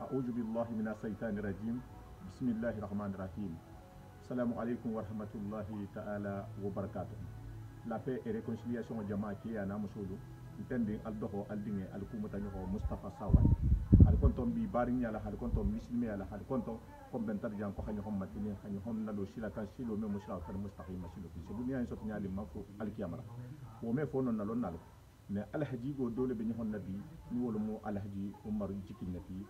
أعوذ بالله من الشيطان الرجيم بسم الله الرحمن الرحيم السلام عليكم ورحمة الله تعالى وبركاته. La paix et réconciliation au Jama qui est à Namusulu, intending Aldoho, Alding, Alcumotano, Mustafa Sawan, Alconton bi Baring Yala, Alconton, Mislimia, Alconton, Combentar Jan Kohano Matini, Hanyon Nalo, Silaka, Silo, Memusha, Mustafa Masilu, Subunia and Sotiali Mafu, Alkiamara, Wome Fono Nalonal, Ne Alhajigo, Dole Benihon Nabi, Nuolomo Alhaji, Umar Jikinati,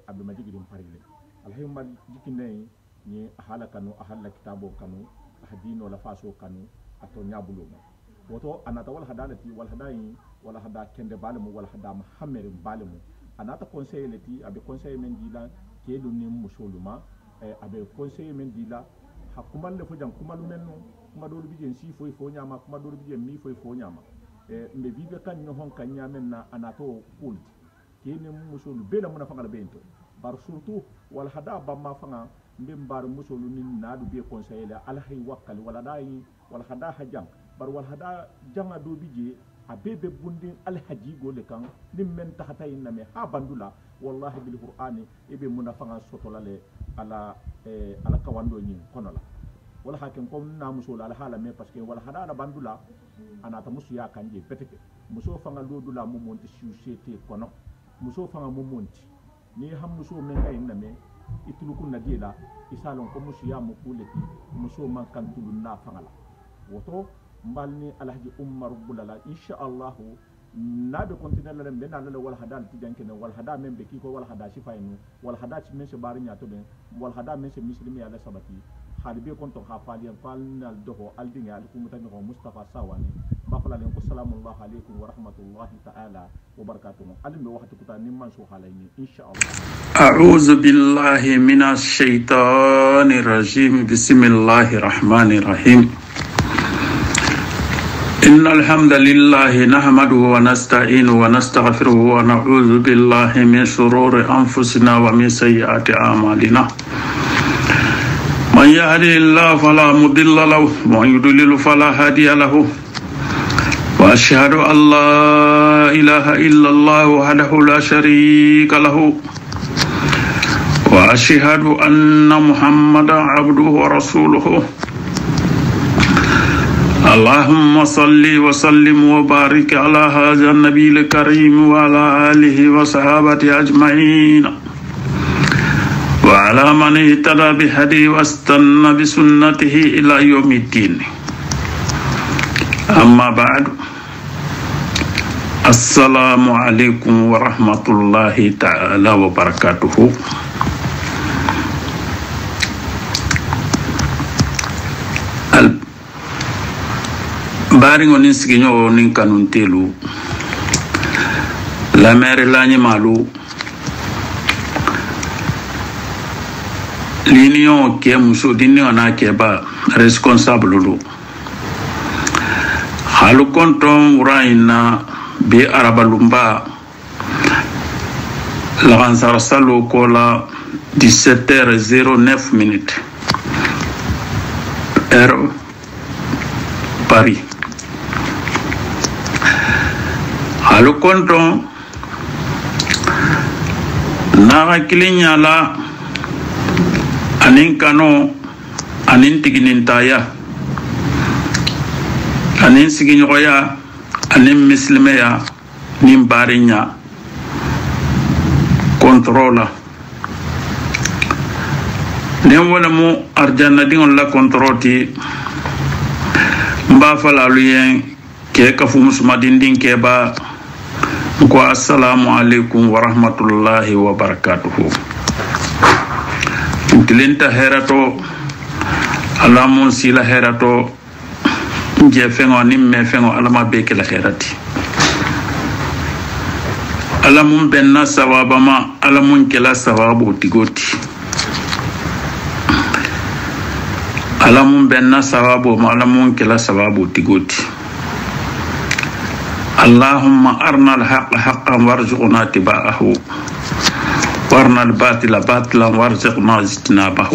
Abdumajigin Parile. Alhima Jikinay, Ni Ahala Kanu, Ahala Kitabo Kanu, Hadino La Faso Kanu. Ato nyabulo woto anata wal hadalati wal hadayi wala hada kende balemu wala hada muhammed balemu anata conseil leti abe conseil men dila kelu ni musoluma abe conseil men dila hakumal le fojam kumalu menno kuma do bijen si fo nyama kuma do bijen mi fo nyama mbe vibe kan no hon kan nyamen na anato kulti kene musolu bela muna fangal bento bar surtout wal hada bamma fanga mbe mbar musolu ni nadu be conseil la alhay wakal wala dai wala hada hajam bar wal hada janga do bije abebe bundin alhaji gole kan nim men tahata inna me ha bandula wallahi bil qur'ani ebe munafanga sotolale ala ala kawando nyin konola wala hakin ko na musul ala hala me parce que wala hada na bandula anata musu ya kanje peteke muso fanga lodula mo monti société kono muso fanga mo monti ni ham muso men ay inna me itulukun na diela isalon ko musu ya mo kuleti muso man kan tulun na fangala woto mbalni alhaji umar bulala insha Allah nabe continue la be nala wal hadal ti janke wal hada men be kiko wal hada sifaynu wal hada ci men se barinya to ben wal hada men se muslimi ala sabati halibe konto ha faliyan falnal doho aldinga alkumutani ko mustafa sawani bafala len assalamu alaykum wa rahmatullahi ta'ala wa barakatuh alimi waxtu kuta nimman so halayni insha Allah. A'udhu billahi minash shaitanir rajim. Bismillahir rahmanir rahim. إن الحمد لله نحمده ونستعينه ونستغفره ونعوذ بالله من شرور أنفسنا ومن سيئات أعمالنا من يهده الله فلا مضل له ومن يضلل فلا هادي له وأشهد أن لا إله إلا الله وحده لا شريك له وأشهد أن محمدا عبده ورسوله اللهم صل وسلم وبارك على هذا النبي الكريم وعلى آله وصحابته أجمعين وعلى من اهتدى بهديه واستنى بسنته إلى يوم الدين. أما بعد، السلام عليكم ورحمة الله تعالى وبركاته. Bari ngoni siginyo nin kanun telu la mere lani malu l'union ke muso dinni ona ke ba responsable lu halu konton uraina be arabalumba la gansara salo kola 17h09 heure Paris. Halu konton naga kilinya la anin kano anin tiginintaya anin siginyoya anin mislimeya nin barinya controla nen wala mu arjanna dingon la controti mba falalu yen ke kafu musmadindin ke ba ko assalamu alaikum wa rahmatullahi wa barakatuhu. Tilinta herato alamun sila herato je fengo nimme fengo alama beke la herati alamun benna sawabama alamun kela sawabu tigoti alamun benna sawabu ma alamun kela sawabu tigoti. اللهم أرنا الحق حقا وارزقنا اتباعه وارنا الباطل باطلا وارزقنا اجتنابه.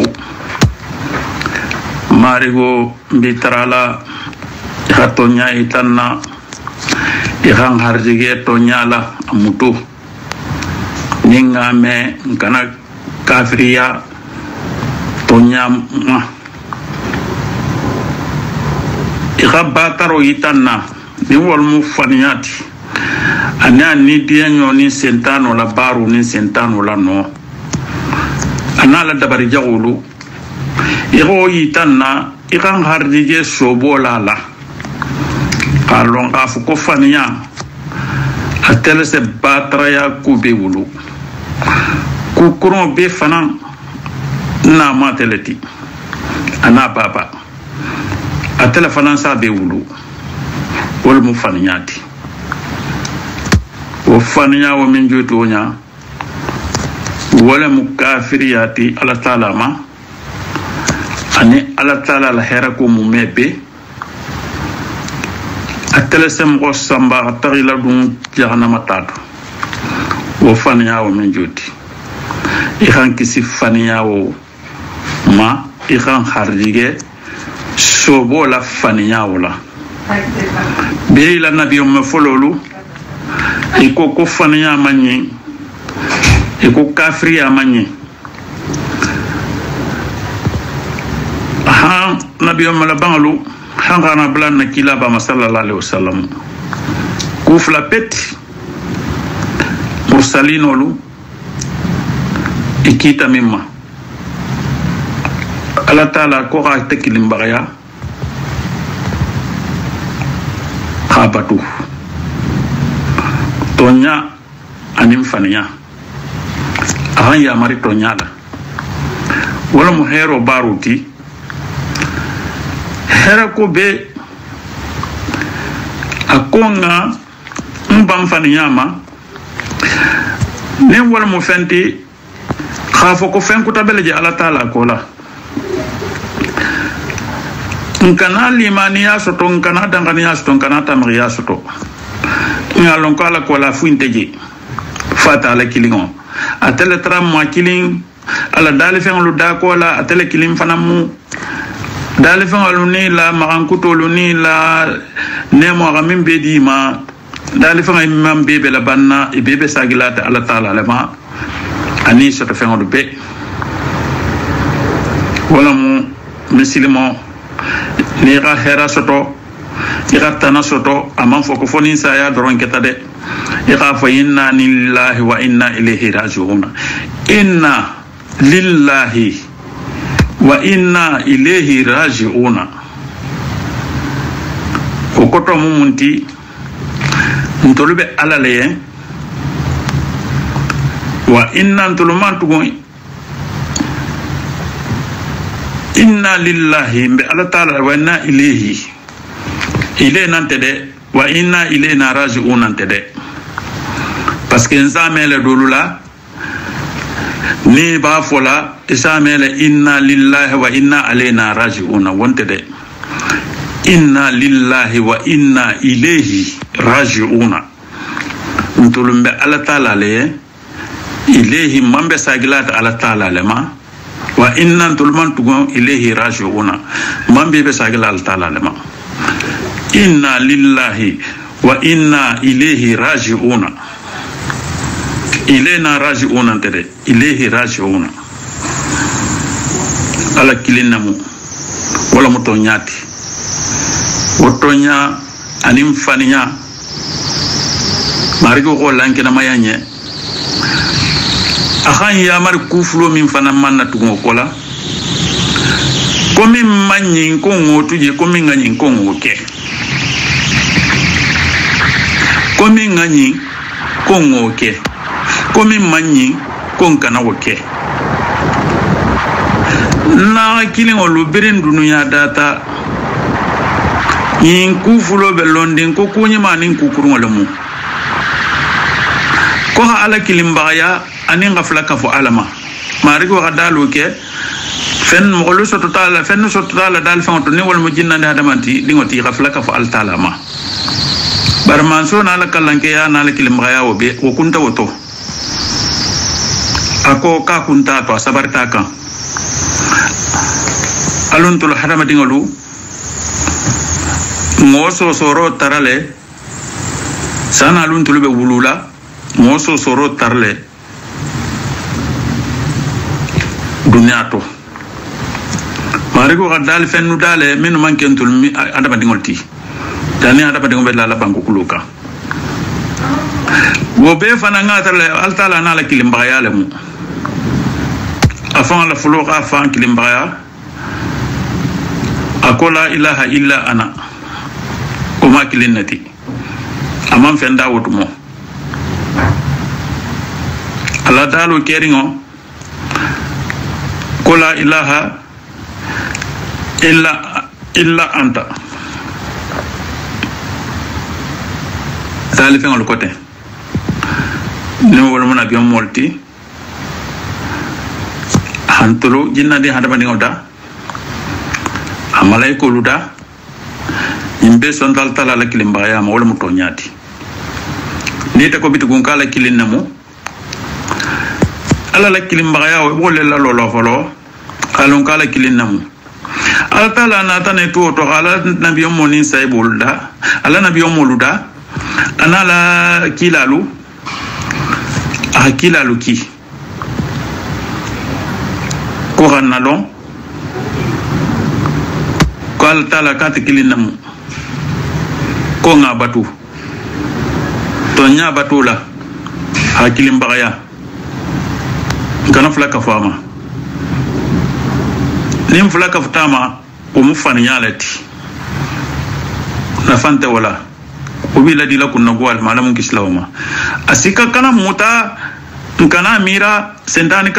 ماريغو بيترالا خاتونيا إتانا إخان هرجيجي تونيا لا أموتو ninga me kana kafiriya tonyama ikabataro itanna ni walmu faniyati anya ni dianyo ni sentano la baru ni sentano la no anala dabari jagulu iro itanna ikan hardije sobola la kalon afu ko faniya atele se batraya kube wulu ku kuron be fana na mateleti ana baba atele fana sa be wulu wol mu faniyati o faniya wo min joto nya wala mu kafiriyati ala taala ma ani ala taala la hera ko mu mebe atele sem ko samba atari la dum jahannama tadu wo faniya wo min joti ikhan kisi faniya wo ma ikhan hardige sobo la faniya wo la be la nabi o me fololu iko ko faniya manyi iko kafriya manyi ha nabi o mala bangalu hangana blan na kila ba sallallahu alaihi wasallam ku fla pet mursalinolu ikita mimma ala taala ko ga tekilim bagaya khabatu tonya anim faniya ahan ya mari tonya la wala mu hero baruti hera ko be akonga mbam faniya ma ne wala mu fenti khafo ko fen ko tabele je ala taala ko la nkana limaniya soto nkana danganiya soto nkana tamriya soto ngalon ko ala ko la fuinteje fata ala kilingo atele tram ma kiling ala dale fen lu da ko la atele kilim fanamu dale fen lu ni la marankuto lu ni la nemo gamin bedi ma dale fen imam bebe la banna e bebe sagilata ala taala le ma ani soto fen lu be wala mu muslimo ni ga hera soto iratana soto amman foko foni sa ya doron keta de iqa fa inna lillahi wa inna ilayhi raji'un inna lillahi wa inna ilayhi raji'un ko koto mumunti ntolube alale wa inna ntoluman tugo inna lillahi bi ala taala wa inna ilayhi ile nante de wa inna ilayna raji'un nante de parce que nzamele dolula ni ba fola isamele inna lillahi wa inna ilayna raji'un wonte de inna lillahi wa inna ilayhi raji'un ntulumbe ala taala le ilayhi mambe sagilata ala taala le ma wa inna ntulman tugon ilayhi raji'un mambe be sagilata ala taala le ma inna lillahi wa inna ilayhi raji'un ilayna raji'un tede ilayhi raji'un ala kilinamu wala mutonyati wotonya anim faninya marigo ko lankena mayanye akhan ya mar kuflo min fana manna tugo kola komi manyin ko ngotuje komi nganyin ko ngoke komi ngani ko ngoke komi manyi ko nkana woke na kilingo lu berendu no ya data yin kufulo be londin ko kunyi manin kukurun alamu ko ha ala kilimba ya anin gafla ka fo alama marigo gadalo ke fen mo lo so total fen so total dal fa to ni wal mo jinna da damanti dingoti gafla ka fo al talama barman so na la kalanke ya na la kilimba ya wobe wo kunta woto ako ka kunta to sabarta kan alun tul harama dingolu moso soro tarale sana alun tul be wulula moso soro tarle dunya to marigo gadal fennu dale menu mankentul mi adaba dingolti dani adaba dingol la banko kuluka wo be fana ngata altala na la kilimba yale mu afan la fuluqa afan kilimba akola ilaha illa ana kuma kilinnati amam fenda wotumo ala dalu keringo kola ilaha illa anta talifen ol kote ne wala mona biom molti hantulu jinna di hadaba ngoda amalay ko luda imbe son dal tala la kilimba ya ma wala muto nyati ni ta ko bitugun kala kilinnamu ala la kilimba ya wala la lolo folo alon kala kilinnamu ala tala na tane to ala nabiyo moni saybulda ala nabiyo moluda anala kilalu kilalu ki ko ganalo ko ala tala kat kilinnamu ko nga batu to nya batula hakilim bagaya kana flaka fama nim flaka futama o mu fan yalati na fante wala o bi ladi la kunna gwal malamun kislawma asika kana muta kana mira sentani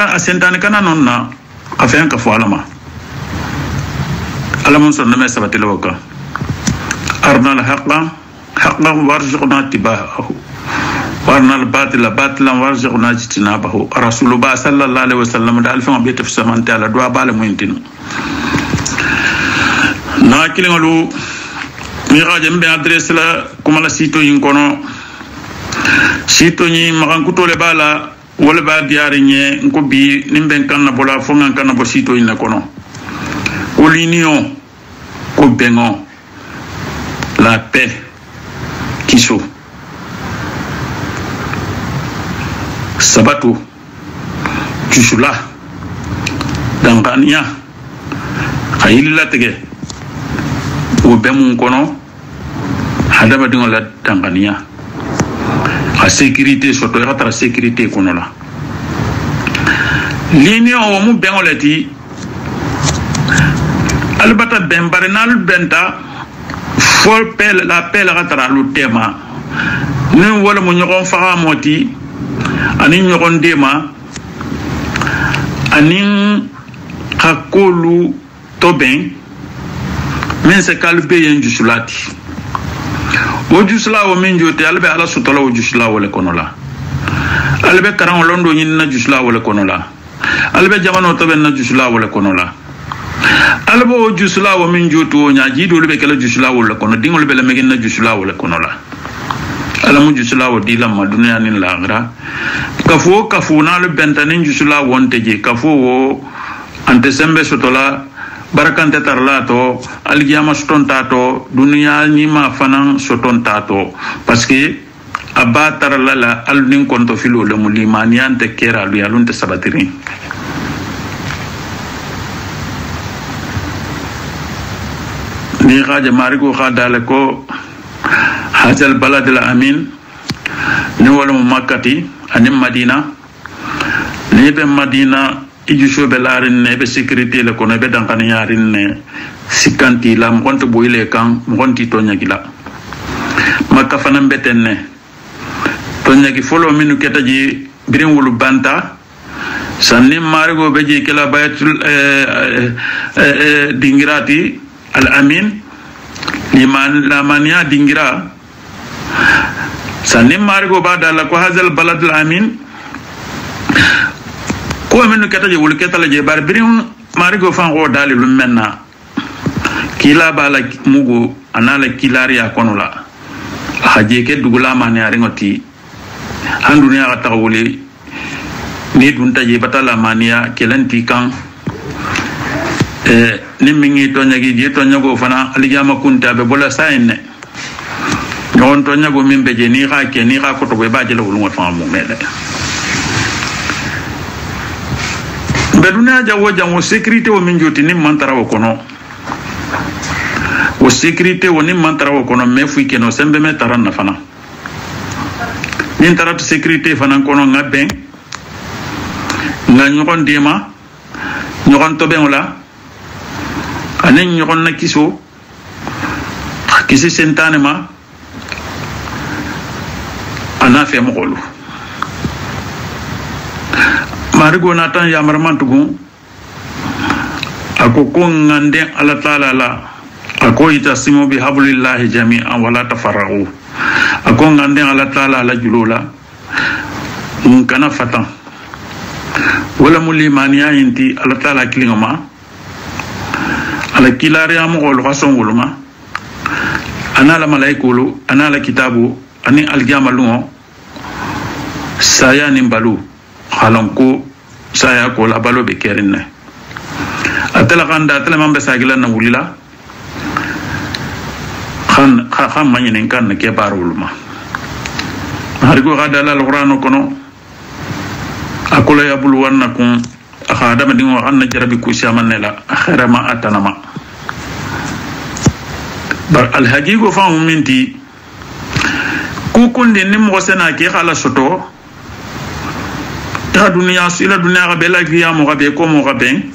kana nonna afen ka falama alamun sonna me sabati lawka arna al haqqan warzuqna tibahu warna al batila batilan warzuqna jitinabahu rasulullah sallallahu alaihi wasallam da alfa bi tafsamanta ala do bala muintin na kilingolu mi xaje mbe adresse la kuma la sito yin kono sito ni makan kutole bala wala ba diari nye nko bi nimbe kanna bola fonga kanna bo sito yin kono ko l'union ko bengo la paix kiso sabatu jusula dangania khayilla tege o bemun kono hadaba dingola dangania a sécurité soto rata sécurité kono la l'union o mu bengolati albata ben barinal benta for pel la pel rata lu tema ni wala mu ñogon faxa moti ani ñogon dema ani hakolu toben men se kalbe yen jusulati o jusula o men jote albe ala sutola o jusula wala konola albe karan londo nyin na jusula wala konola albe jamano toben na jusula wala konola albe o jusula o men joto nyaaji do lebe kala jusula wala kono dingol be la megen na jusula wala konola ala mu jusula o dila ma dunya nin lagra kafo na le bentanin jusula wonte je kafo wo ante sembe sotola barakante tarlato algiyama sotontato dunya ni ma fanan sotontato parce que abba tarlala alnin konto filo le mulimani ante kera lu yalunte sabatiri ni khaje marigo khadale ko hajal balad al amin ni wala makkati anim madina ni be madina ijusho be larin ne be sécurité le kono be dankani yarin ne sikanti la mo gonto boyle kan mo gonti to nyagila makka fanam betenne to nyagi folo minu ketaji birin wulu banta sanni marigo be je kala bayatul dingirati al amin liman la mania dingira sanni marigo bada la ko hazal balad al amin ko menu keta je wul keta la je bar birin marigo fan go dalilu menna kila bala mugo anala kilaria konola haje ke dugula mani ari ngoti handunya ata wuli ni dunta je batala mania kelanti kan ni mingi to nyagi je to nyago fana alijama kunta be bola sayne non to nyago mimbe je ni ga ke ni ga ko to be ba je la wul ngot fa mu mele بدنا جاو جاو sécurité o min joti nim mantara o kono o sécurité o nim mantara o kono me fu keno sembe me taranna fana nin tarat sécurité fana kono ngaben nga ñokon dima ñokon tobe wala anen ñokon na kiso kisi sentane ma ana fe mo golu marigo na tan ya marmantugo ako ko ngande ala taala la ako itasimu bi hablillahi jami'an wala tafarraqu ako ngande ala taala la julula kana fatan wala mulimaniya inti ala taala kilingama ala kilariya mo gol fason woluma ana la malaikulu ana la kitabu ani aljamalu saya nimbalu halanko saya ko la balo be kerinne atela kanda atela mambe sagila na wulila khan manyinen kan ke barulma hargo gadala alquran kono akola yabul wannakum akhadama dingo anna jarabi ku shamanela akhira ma atanama bar alhaqiqo fa minti ku kunde nim mo sena ke khala soto ta dunya sila dunya ga bela giya mo ga be ko mo ga ben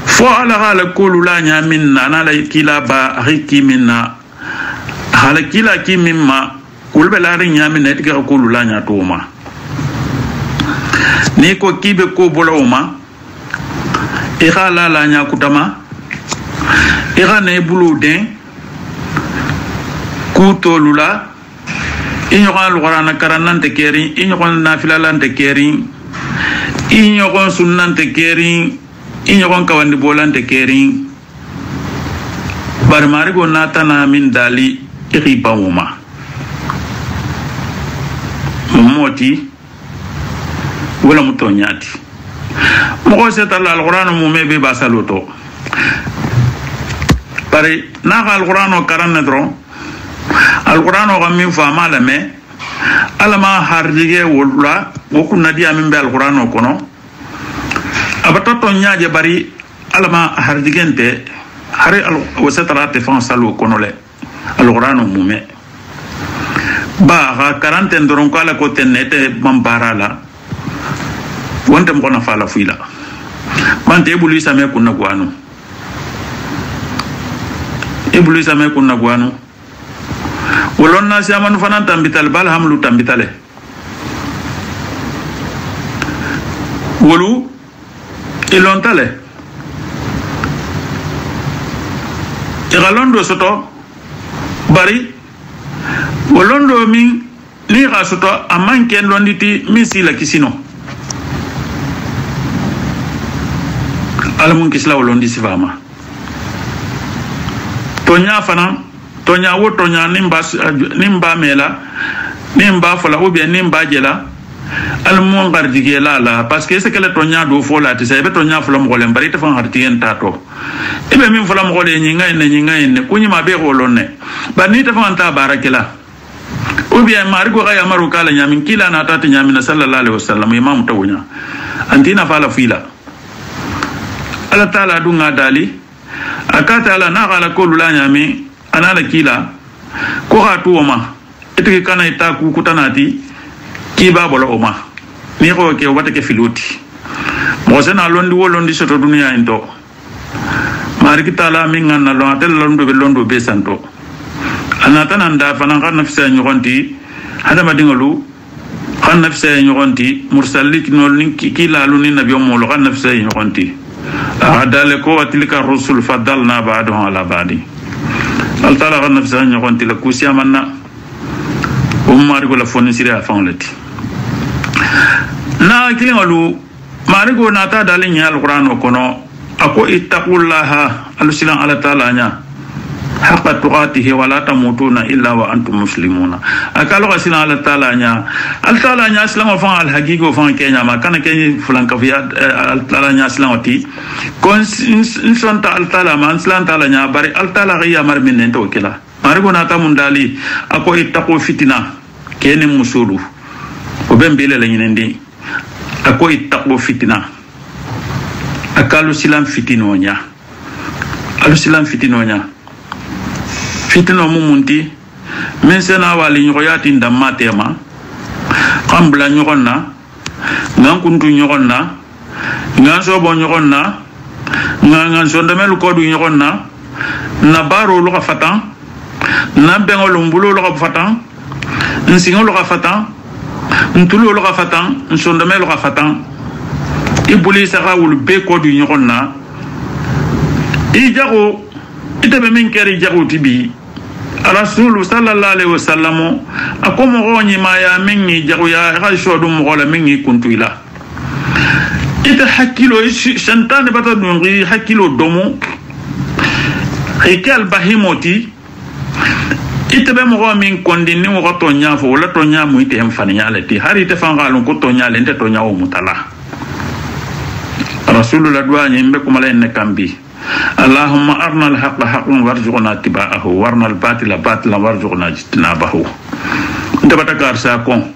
fo ala hala kulu la nya minna na la kila ba riki minna hala kila ki mimma kulbe la nya minna tika kulu la nya to ma ni ko kibe ko boloma e khala la nya kutama e ne bulu den ku tolula inyokan lugarana karanante kering inyokan nafilalante kering inyokan sunnante kering inyokan kawandi bolante kering barmari go natana min dali iqiba wuma moti wala mutonyati mo seta alquran mo mebe basaloto pare na alquran karanne dron alquran o min fama la me alama harjige wala woku nadia min be alquran o kono abato to nyaaje bari alama harjigente hari wasatara te fan salu kono le alquran o mume ba ga 40 ndoron ko ala ko tenete mambarala wonte mo na fala fuila mante ebulisa me kunna gwanu ebulisa me kunna gwanu wolon na si amanu fanan tambital bal hamlu tambitale wolu ilontale igalondo soto bari wolondo min li ga soto amanke londiti misi la kisino alamun kisla wolondi sifama tonya fana tonya wo tonya nimba mela nimba fola ou bien nimba jela almon gardige la parce que c'est que le tonya do fola ti sai be tonya fola mo golem bari te fan hartigen tato ibe min fola mo gole nyinga ne kunyi ma be golonne ba ni te fan ta barakela ou bien marigo ga yamaru kala nyamin kila na tata nyamin sallallahu alaihi wasallam imam tawnya antina fala fila ala taala dunga dali akata ala na gala ko lula nyami anala kila ko ha tuoma etike kana ita ku kutanati kiba bolo oma ni ko ke wata ke filuti mo sena londi soto dunia into mari kitala minga na lo atel londo be santo anata nanda fana kan nafsa nyonti hada madingolu kan nafsa nyonti mursalik nol kila lu ni nabiyo mo lo kan nafsa nyonti adale ko watilika rusul fadalna ba'dahu ala ba'di altala kan nafsa nyonti la kusiya manna umari ko la fonni sira fanlati na kilingalu mari go nata dalin ya alquran kono ako ittaqullaha alusilan ala taala nya haqqa tuqatihi wa la tamutuna illa wa antum muslimuna akalo gasina ala taala nya islam fa al haqiqo fa kenya ma kana kenya fulan kafiya al taala nya islam ti kon insanta al taala man islam taala nya bari al taala ya mar min to kila mari go nata mundali ako ittaqu fitina kene musulu o bembele la nyinde ako ittaqu fitina akalu silam fitinonya alu silam fitinonya fitino mumunti men sena wali nyoyati ndamma tema kambla nyokonna ngan kuntu nyokonna ngan sobo nyokonna ngan sondamelu kodu nyokonna na baro lo ka fatan na bengo lumbulo lo ka fatan nsingo lo ka fatan ntulu lo ka fatan nsondamelu ka fatan ibuli saka wul be kodu nyokonna ijago itabe min keri jago tibi Rasul sallallahu alaihi wasallam akomo goni ma ya minni jago ya rashodu mogola minni kuntuila ita hakilo shantane bata dungi hakilo domo hikal bahimoti ita be mogo min kondini mo to nya fo wala to nya mu ite emfani nyaleti hari te fangalon ko to nya lente to nya o mutala rasulullah duwa nyimbe ko mala en kambi allahumma arna al-haqqa haqqan warzuqna ittiba'ahu warna al-batila batilan warzuqna ijtinabahu ndabata karsa kon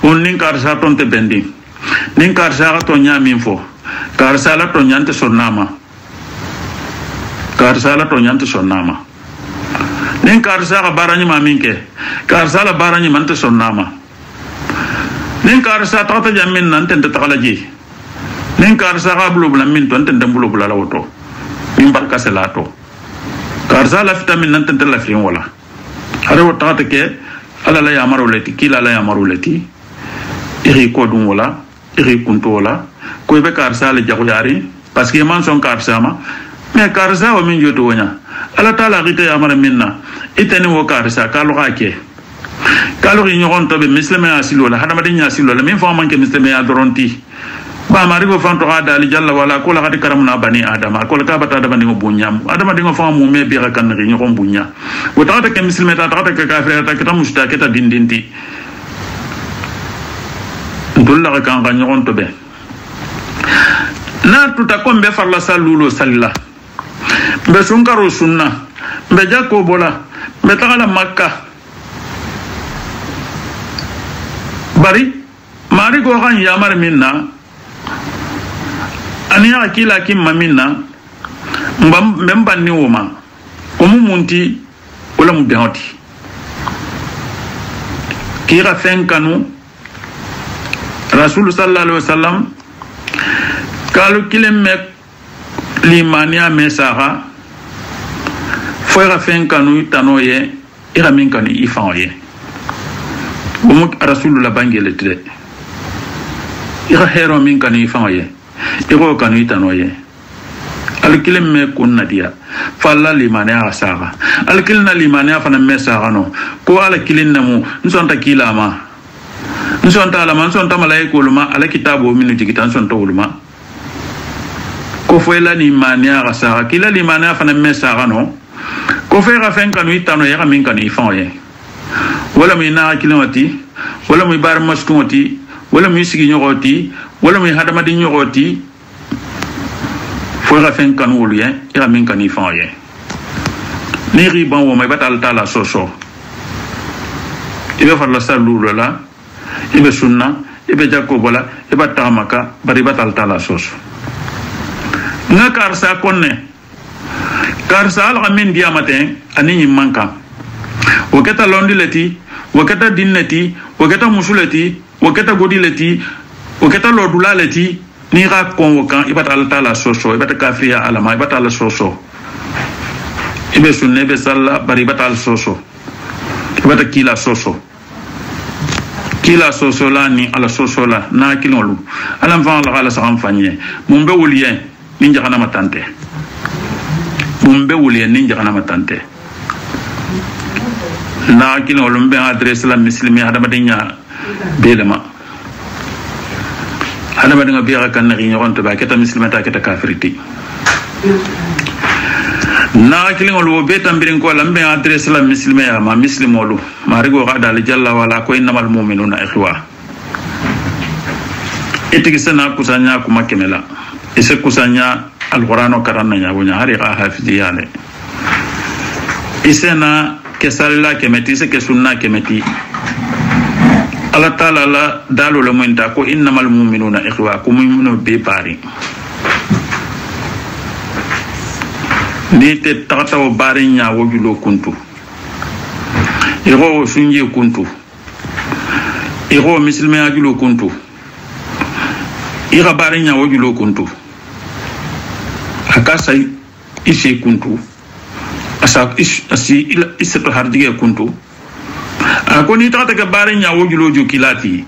on nin karsa ton te bendi nin karsa to nya min fo karsa la to nyante sonnama karsa la to nyante sonnama nin karsa ga barani ma minke karsa la barani man te sonnama nin karsa ta ta jamin nan ten ta kalaji nin karsa ga bulu bula min ton ten bulu bula lawoto min barka selato karsa la vitamin nan ten la fiin wala hare wata ta ke ala la yamaru leti kila la yamaru leti iri ko dum wala iri kunto wala ko be karsa le jago yari parce que man son karsa ma mais karsa o min joto wonya ala taala rite yamara minna itani wo karsa kalo ke kalo ri nyon to be muslima asilo la hadama dinya asilo la min fa man ke muslima ya doronti ba mari go fanto ada ali jalla wala ko la kadi karamna bani adama ko la ka bata da bani go bunyam adama dingo fa mu me bi ga kan ri nyon bunya wo ta ke muslima ta ta ke kafir ta ke ta musta ke ta dindinti dulla ka kan nyon to be na tuta ko be farla sallulo salla be sunkaro sunna be jakko bola be tagala makka bari mari go kan yamar minna ani akila kimma minna mbam ni woma ko munti wala mu behoti kira fen kanu rasul sallallahu alaihi wasallam kalu kilemme limania mesaha foira fen kanu tanoye ira min kanu ifaoye umu rasulullah bangele tre ira hero min kanu ifaoye iro kanu tanoye alkilemme kunna dia falla limania asaga alkilna limania fana mesaha no ko alkilinna mu nsonta kilama nsonta ala man sonta malaiko luma ala kitabo minu jigitan sonta uluma ko foela ni mania rasa kila li mania fana mesa no ko fe ra fen kanu itano ya min kanu ifaoye wala mi na kilomati wala mi bar maskuoti wala mi sigi nyogoti wala mi hadama di nyogoti fo ra fen kanu wuluye ya min kanu ifaoye ni riban wo mai batal tala soso ibe farla sallu la ibe sunna ibe jakobola ibe tamaka bari batal tala soso nga karsa konne karsa al amin dia matin ani manka wakata londi leti wakata dinneti wakata musuleti wakata godileti wakata lodula leti ni ra convoquant ibata al tala soso ibata kafia alama ibata al soso ibe sunne be salla bari ibata al soso ibata kila soso la ni ala soso la na kilolu alam fa ala sa amfanye mumbe wulien ninja kana matante mumbe wuli ninja kana matante na kino lumbe adresse la muslimi hada badinya belema hada badinga biya kan ni nyon to ba keta muslimata keta kafiriti na kino lu be tambirin ko lambe adresse la muslimi ya ma muslimolu marigo gada li jalla wala ko innamal mu'minuna ikhwa itikisana kusanya kuma kemela ise kusanya alqur'ano karanna nya wonya hari ga hafidiyale isena kesalla kemeti ise ke sunna kemeti Allah taala la dalu la muinta ko innamal mu'minuna ikhwa ko mu'minu be bari ni te tata o bare nya wo julo kuntu iro sunje kuntu iro muslime ajulo kuntu ira bare nya wo julo kuntu akasa isi kuntu asa isato hardige kuntu akoni tata ka bare nya wo julo jo kilati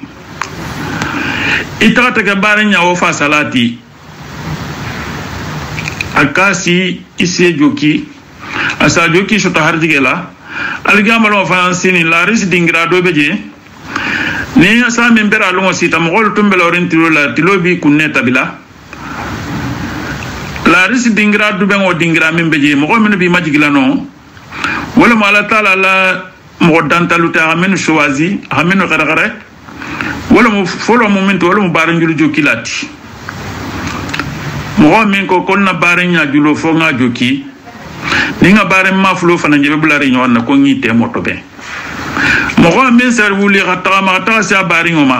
itata ka bare nya wo fa salati akasi isi joki asa joki soto hardige la algamalo fansini la ris dingra do beje ni asa min bera lungo sita mo gol tumbelo rentiro la tilobi kunne tabila la ris dingra du bengo dingra min beje mo min bi majigila no wala mala taala la mo dantalu ta amen choisi amen gara wala mo folo moment wala mo baranjulu joki lati mo min ko konna baranya julo fo nga joki ni nga bare mafulo fana njebe bulari nyon na ko ngi te moto be mo min ser wuli khata ma ta sa bari ngoma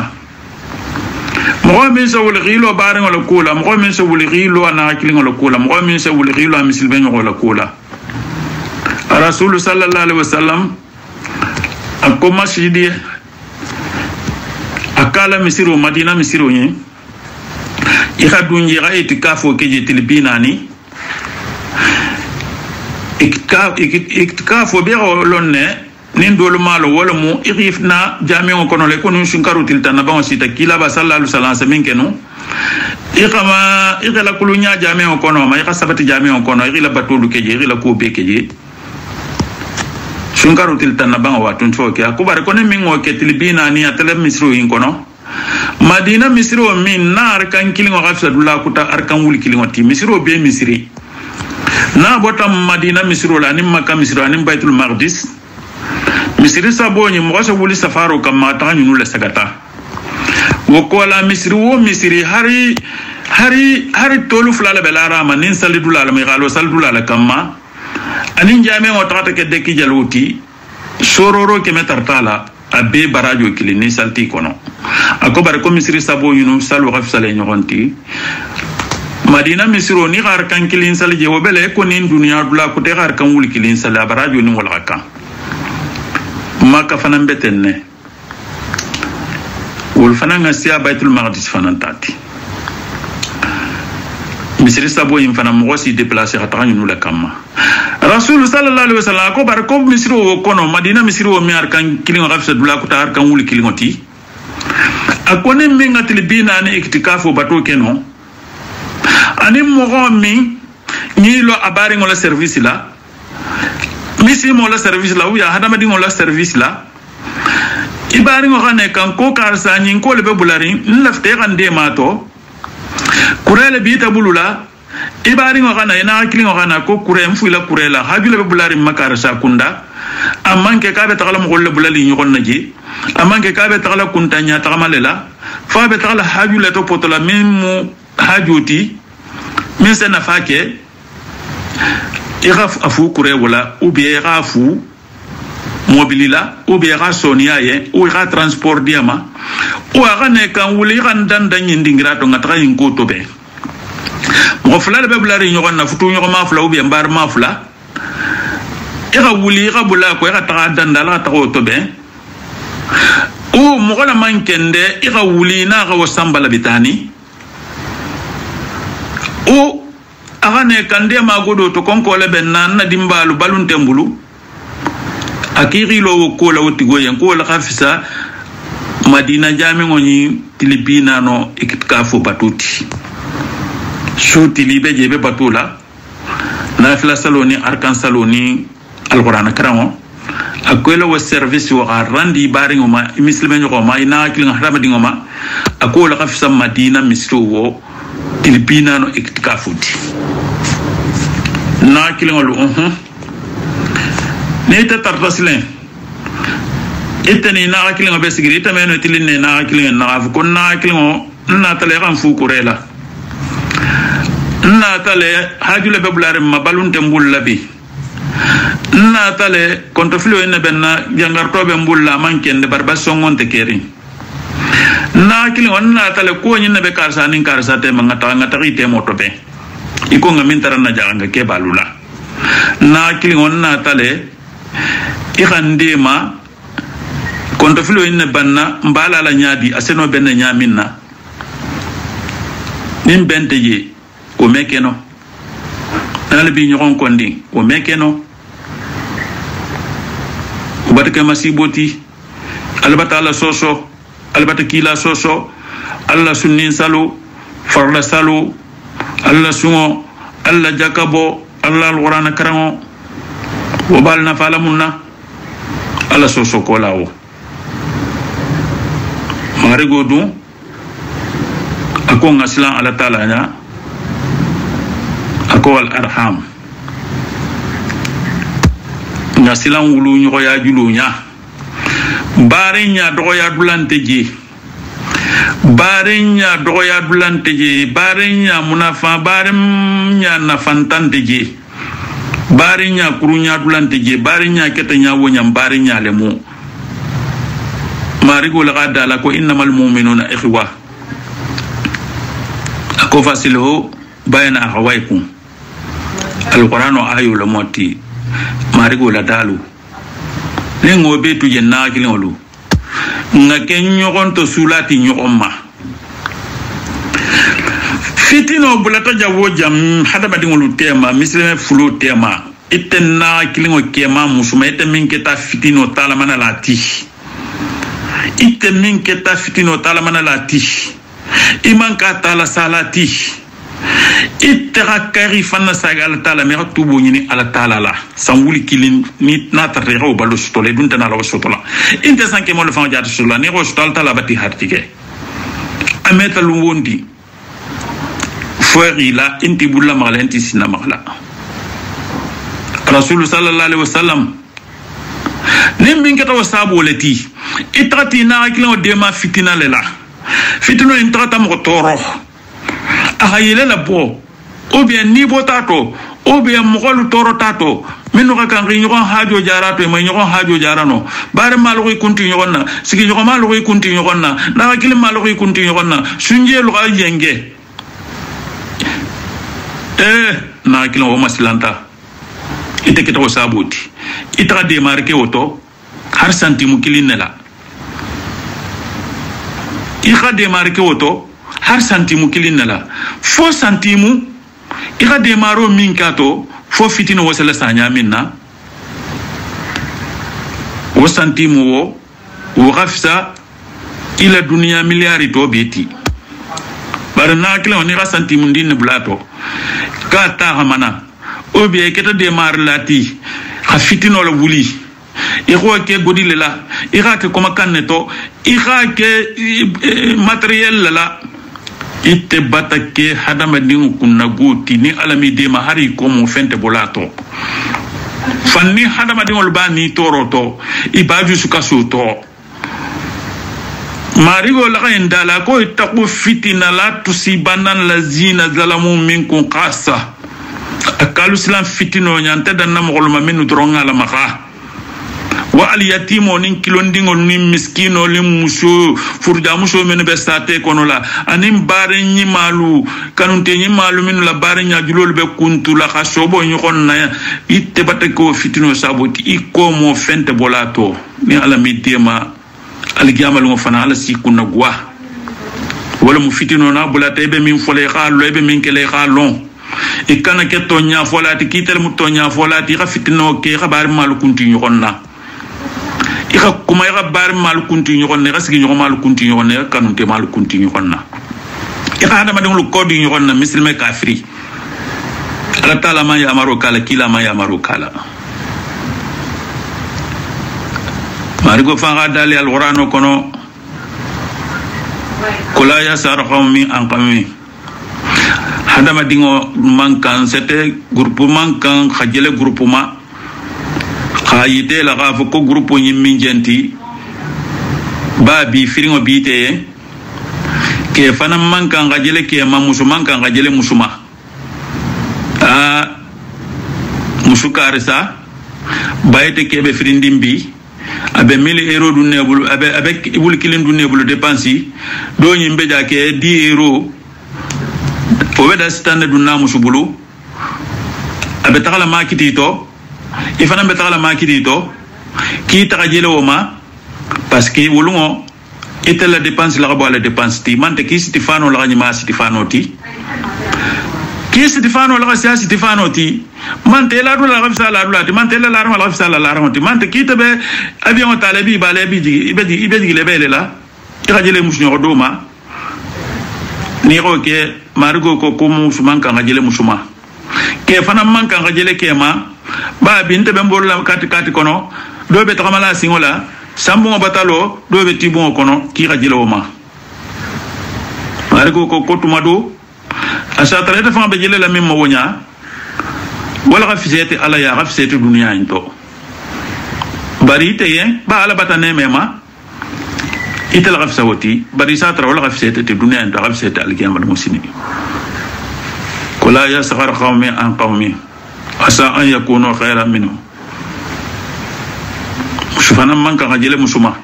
mo min so wuli khilo bari ngolo kula mo min so wuli khilo ana kili ngolo kula mo min so wuli khilo misil be ngolo kula rasul sallallahu alaihi wasallam akko masjidi akala misiru madina misiru ni ikadunji ga itikafo keje tilbinani itikafo be lonne nin dolu malo wala mu irifna jami'o kono le kono shunkaru tiltana ba sita kila ba sallallahu alaihi wasallam min kenu ikama ikala kulunya jami'o kono ma ikasabati jami'o kono ikila batulu keje ikila ko be keje shunkaru tiltana ba wa tunfo ke akubare kono min ngo ke tilbinani atele misru in kono madina misiro min na arkan kilingo gafsa dula kuta arkan wuli kilingo ti misiro be misiri na bota madina misiro la nim makka misiro nim baitul maqdis misiri saboni mo so wuli safaro kam mata nyunu la sagata wokola misiri wo misiri hari tolu fulala belara ma nin salidula la mi galo salidula la kamma anin jame o tata ke deki jaluti sororo ke metartala abe barajo kilini salti kono ako bare ko misiri sabo yunu salu xafsale ñoxonti madina misiro ni xar kan kilin sal je wobele ko nin dunya dula ko te xar kan wul kilin sal barajo ni wala kan maka fanan betenne wol fanan asiya baitul maqdis fanan tati misiri sabo yin fanan mo si déplacer xata ñu la kamma rasul sallallahu alaihi wasallam ko bare ko misiro kono madina misiro mi ar kan kilin xafsa dula ko tar kan wul kilin oti akone minga tilbina ni iktikafo bato keno ani mogo mi ni lo abari ngola service la misi mo la service la uya hadama di ngola service la ibari ngone kan ko karsa ni ko le bebulari nlafte gande mato kurele bi tabulula ibari ngona ina akili ngona ko kurem fuila kurela hajule bebulari makarsa kunda amanke kabe tagala mo golle bulali ni gonna ji amanke kabe tagala kuntanya tagamalela fa be tagala hajule to potola mimu hajuti min sana fake iraf afu kure wala ou bien rafu mobilila ou bien rasonia ye ou ra transport diama ou agane kan wuli kan dandan ndingira to ngatra yinko to be mo fula be bulari ni gonna futu ni ma fula ou bien bar ma fula ira wuli ira bula ko ira ta dandala ta to be o mo gala mankende ira wuli na ga wasambala bitani o agane kande ma godo to konko le ben nan na dimbalu balun tembulu akiri lo ko la woti goyen ko la khafisa madina jami ngoni tilibina no ikitkafu batuti shuti libe jebe batula na fla saloni arkan saloni alquran karamo akola wa service wa randi baringo ma muslimen ko ma ina kilin harama dingoma akola khafisa madina misro wo tilibina no ikitkafuti na kilingolu ne ta tartaslen itani na kilingo be sigiri ta meno tilinne na kilingo na afu ko na kilingo na tale kan fu kurela na tale hajule be bulare mabalun tembul labi na tale kontoflo ene benna jangarto be mbulla mankende barba songonte keri na kilingo na tale ko nyine be karsa nin karsa te mangata ngata ite moto be iko ngamin tarana janga ke balula na kilingon na tale ikandema konto filo inne banna mbala la nyaadi aseno benne nyaminna nim bente je o mekeno dal bi ñokon kondi o mekeno barke masiboti albata ala soso albata kila soso alla sunnin salu farla salu alla sungo alla jakabo alla alquran karamo wo balna falamunna alla soso ko lawo mari godu ako ngaslan ala taala nya ako al arham ngaslan wulu nyoko ya julunya barenya doya dulante je barenya doya dulante je barenya munafa barenya nafantante je barenya kurunya dulante je barenya ketanya wonya barenya lemu marigo la qadala ko innamal mu'minuna ikhwa ako fasilu bayna akhawaykum alquranu ayu la moti marigo la dalu nengo betu je na kilolu nga kenyo konto sulati nyoma fitino bulata jawo jam hada badingolu tema misleme fulu tema itenna kilingo kema musuma ite minketa fitino tala mana lati ite minketa fitino tala mana lati imanka tala salati ite hakari fanna sagal tala me tubo nyini ala tala la sanguli kilin ni nata rego balo stole dunta na la stola inte sanke mo le fa jaatu sulla ne ro stol tala bati hartike ameta lu wondi fueri la inti bulla magala inti sinna magala rasul sallallahu alaihi wasallam nim min kata wasabo leti itati na akilo de ma fitina lela fitino intrata mo toro ahayele la bo ou bien ni botato ou bien mogolu toro tato minu ka kan rinyo hajo jarato e manyo hajo jarano bare malu kunti nyonna sigi nyoko malu kunti nyonna na akile malu kunti nyonna sunje lu ga yenge na akile o maslanta ite kita wasaboti itra de marke oto har santimu kilinela ika de marke oto har santimu kilinela fo santimu ika de maro minkato fo fitino wasala sanya minna o santimu wo gafsa ila dunia miliari to beti barna kila oni ga santimu ndine blato ka ta hamana o be keta de mar lati ha fitino la wuli iko ke godile la ika ke koma kanneto ika ke materiel la itte batake hadama dingu kunna goti ni alami de ma hari ko mo fente bolato fanni hadama dingu bani toroto ibaju sukaso to marigo la indala ko ittaqu fitina la tusibanan lazina zalamu minkum qassa akalu islam fitino nyante dan na mogolma minu dronga la maka wa al yatimo nin kilondingo nin miskino lim muso furja muso men be sate kono la anim bare nyi malu kanunte nyi malu min la bare nya julol be kuntu la khasobo nyi konna itte batako fitino saboti iko mo fente bolato ni ala midema al jamal mo fana ala sikuna gwa wala mu fitino na bolata be min fole khalo be min kele khalon ikana ke tonya folati kitel mu tonya folati ga fitino ke khabar malu kunti nyi konna ika kuma ika bar mal kunti nyokonna ga sigi nyokoma mal kunti nyokonna kanunte mal kunti nyokonna ika hada ma dinglu kodi nyokonna muslime kafiri ala taala ma ya maro kala kila ma ya maro kala marigo fanga dali alqur'ano kono kula ya sar qawmi an qawmi hada ma dingo mankan c'était groupement kan khajele groupement khayite la gafu ko groupe nyimmin jenti babi firingo bite ke fana manka ngajele ke ma musuman kan ngajele musuma musukarisa bayte ke be firindimbi abe 1000 euros du nebulu abe ibul kilin du nebulu dépensi do nyimbe jake 10 euros o weda stande du na musubulu abetagala makitito ifana betagala makitito ki tagajele woma parce que wulungo ite la dépense la rabo la dépense ti mante ki Stefano la nyima Stefano ti ki Stefano la sia Stefano ti mante la dula rafsa la dula ti mante la rafsa la rafti mante ki tebe avion talebi balebi ibedi lebele la tagajele musnyo doma ni ko ke margo ko kumu suman kan gajele musuma ke fana man kan gajele ke ma ba binte be mborla kati kono do be takamala singola sambu batalo do be tibon kono ki gajele o ma margo ko kotumado asa tareta fa be jele la mimma wonya wala gafisete ala ya gafisete dunya into bari te yen ba ala batane mema itel gafsa wati bari satra wala gafsete te dunya ndo gafsete alkiyama musini kula ya saghar qawmi an qawmi asa an yakunu khayran minhum shufana man ka gajele musuma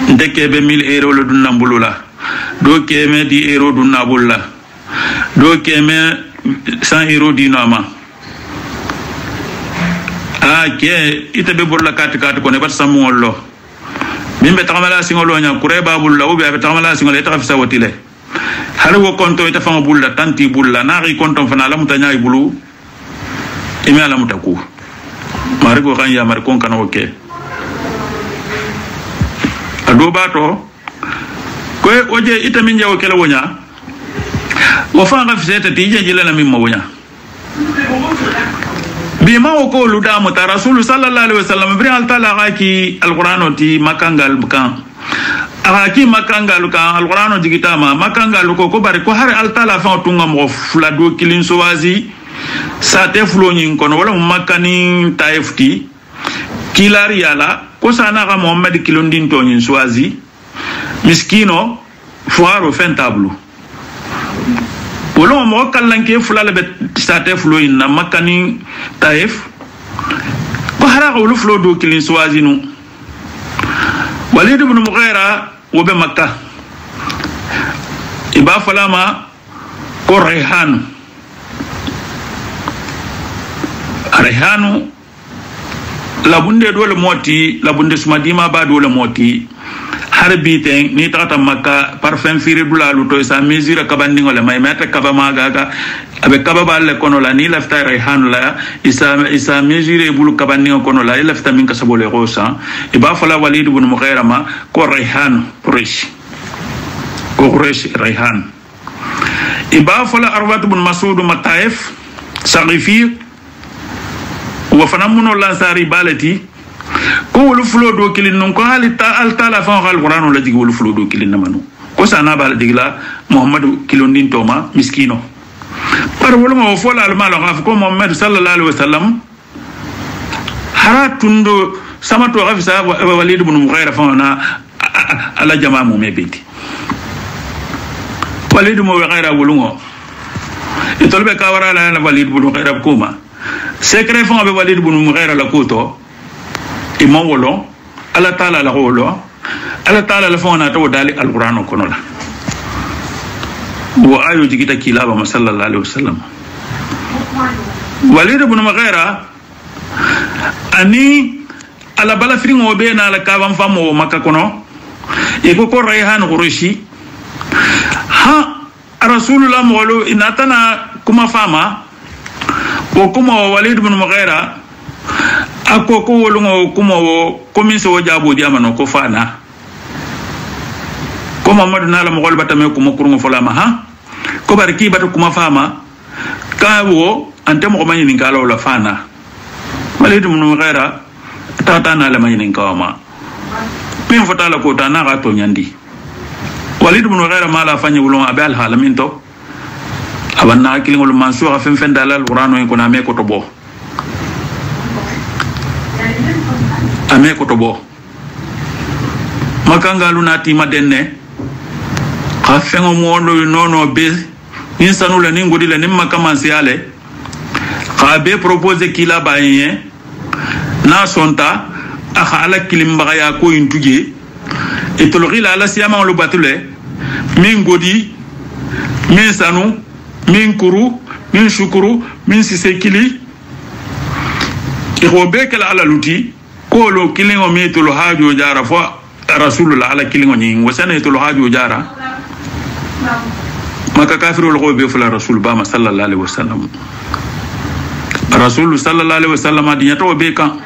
ndeke be 1000 euro le dunna mbulula do keme 10 euro dunna bulla do keme 100 euro dinama ke ite be burla kati ko ne bat samu wollo mimbe takamala singolo nya kureba bulla ubi abe takamala singolo eta fisa wotile halu ko konto eta fanga bulla tanti bulla nari konto fana la mutanya ibulu imi ala mutaku mari ko kan ya mari kon kana oke ado bato ko oje ita min jawo kala wonya wo fanga fisa eta tije jila na mimma wonya bima ko luda muta rasul sallallahu alaihi wasallam bi al taala ki alqur'ano ti makangal bukan aki makangal kan alqur'ano digitama makangal ko bari ko har al taala fa tunga mo fulado kilin sowazi sa te flo nyin kono wala makani taifti kilari yala ko sana ga muhammad kilondin to nyin sowazi miskino fuaro fentablu wolo mo kallanke fulala be sate flo inna makani taif ko hara ko flo do kilin swazinu walid ibn mughira wo be makka iba falama ko rayhanu labunde dole moti labunde sumadima ba dole moti harbi ten ni tata makka parfum firi dulalu to sa mesure kabandi ngole may meta kabama gaga abe kababa le kono la ni lafta rayhan la isa mesure bulu kabandi kono la lafta min kasabole rosa iba fala walid ibn mughira ma ko rayhan quraish rayhan iba fala arwat ibn masud mataif saqifi wa fanamuno la sari balati ko wolu fulo do kilin non ko halita al taala fa alquran la digi wolu fulo do kilin namanu ko sana bal digla muhammadu kilondin toma miskino par wolu mo fola al malo ngaf ko muhammad sallallahu alaihi wasallam haratundo sama to gafisa walid ibn mughira fa na ala jamaa mo mebeti walid mo mughira wulungo itolbe kawara la walid ibn mughira kuma secret fa be walid ibn mughira la koto imam wolo ala taala la wolo ala taala la fona to dali alquran kono la wa ayu jigita kilaba sallallahu alaihi wasallam walid ibn mughira ani ala bala fringo be na la kavam famo makka kono e ko rayhan quraishi ha rasulullah mawlo inatana kuma fama o kuma walid ibn mughira ako ko wolungo kumo komiso wajabo diamano ko fana ko mamadou nala mo golbata me ko kurungo folama ha ko barki bata kuma fama kawo ante mo mani nin kala wala fana walid ibn mughira tata na la mani nin kawama pin fotala ko tana ga to nyandi walid ibn mughira mala fanya wulon abal halamin to abanna kilingol mansura fen dalal qur'ano ko na me ko to bo ame ko to bo makanga lunati madenne ka fengo mo nono be insanu la ningodi la nimma kamansi ale ka be proposer kila bayen na sonta akha ala kilimba ya ko intuje etologila ala siyama lo batule min godi min sanu min kuru min shukuru min sisekili ko be kala ala luti ko lo kilingo metul hajo jara fo rasulullah ala kilingo ni wasana tul hajo jara maka kafirul ko be fula rasul ba sallallahu alaihi wasallam rasul sallallahu alaihi wasallam adinya to be kan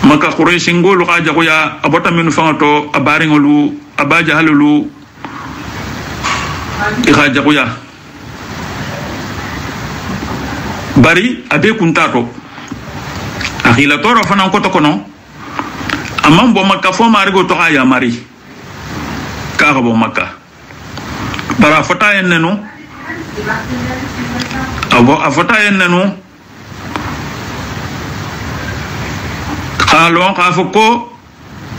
maka quraish ngolu ka jago ya abota min fanto abari ngolu abaja halulu ika jago ya bari abe kuntato akhila toro fana ko to kono amam bo makka fo mari go to aya mari ka bo makka bara fota en nenu abo afota en nenu khalo ka foko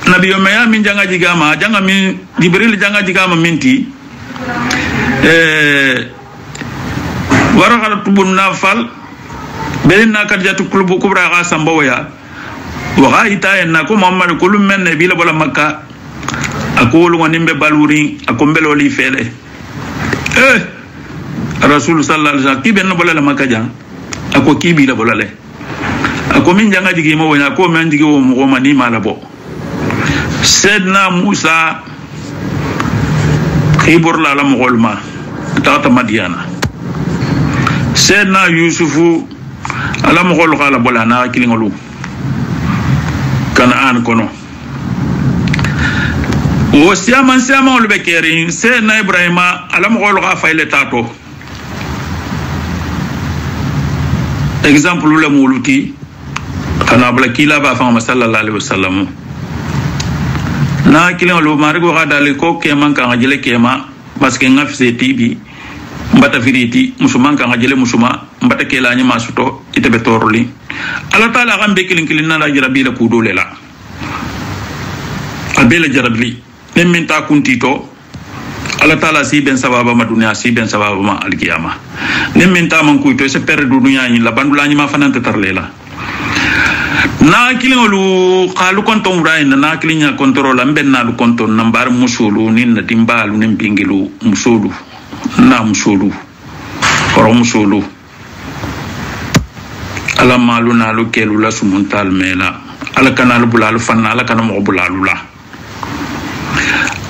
nabi yo maya min janga jigama janga min jibril janga jigama minti waraqat bun nafal belina kadjatu klubu kubra ga samboya wa gaita en ko muhammad kulum men nabi la bala makka akulu ngombe baluri akombelo li fele rasul sallallahu alaihi wasallam kibe no bolale makaja ako kibi la bolale ako min janga jigi mo wona ko men jigi wo mo mani mala bo sedna musa khibur la mo golma tata madiana sedna yusufu ala mo gol kala bolana kilingolu kana an kono o siaman ol bekerin sedna ibrahima ala mo gol ka fayle tato exemple le muluti kana bla kila ba fa sallallahu alaihi wasallam na kilin lo marigo ga dale ko ke man kan ajele kema parce que ngafse tibi mbata firiti musuman kan ajele musuma mbata ke la nyama suto itebe torli ala taala gambe kilin na la jarabi la kudole la abela jarabli nem min ta kuntito ala taala si ben sababa ma dunya si ben sababa ma alkiyama nem min ta man kuito se perde dunya ni la bandula ni ma fanante tarlela na kilingolu qalu konto muraina na kilinya control amben na lu konto nambar musulu ni na timbalu ni pingilu musulu na musulu oro musulu ala malu na lu kelu la sumuntal mela ala kanal bulalu fanna ala kanamo bulalu la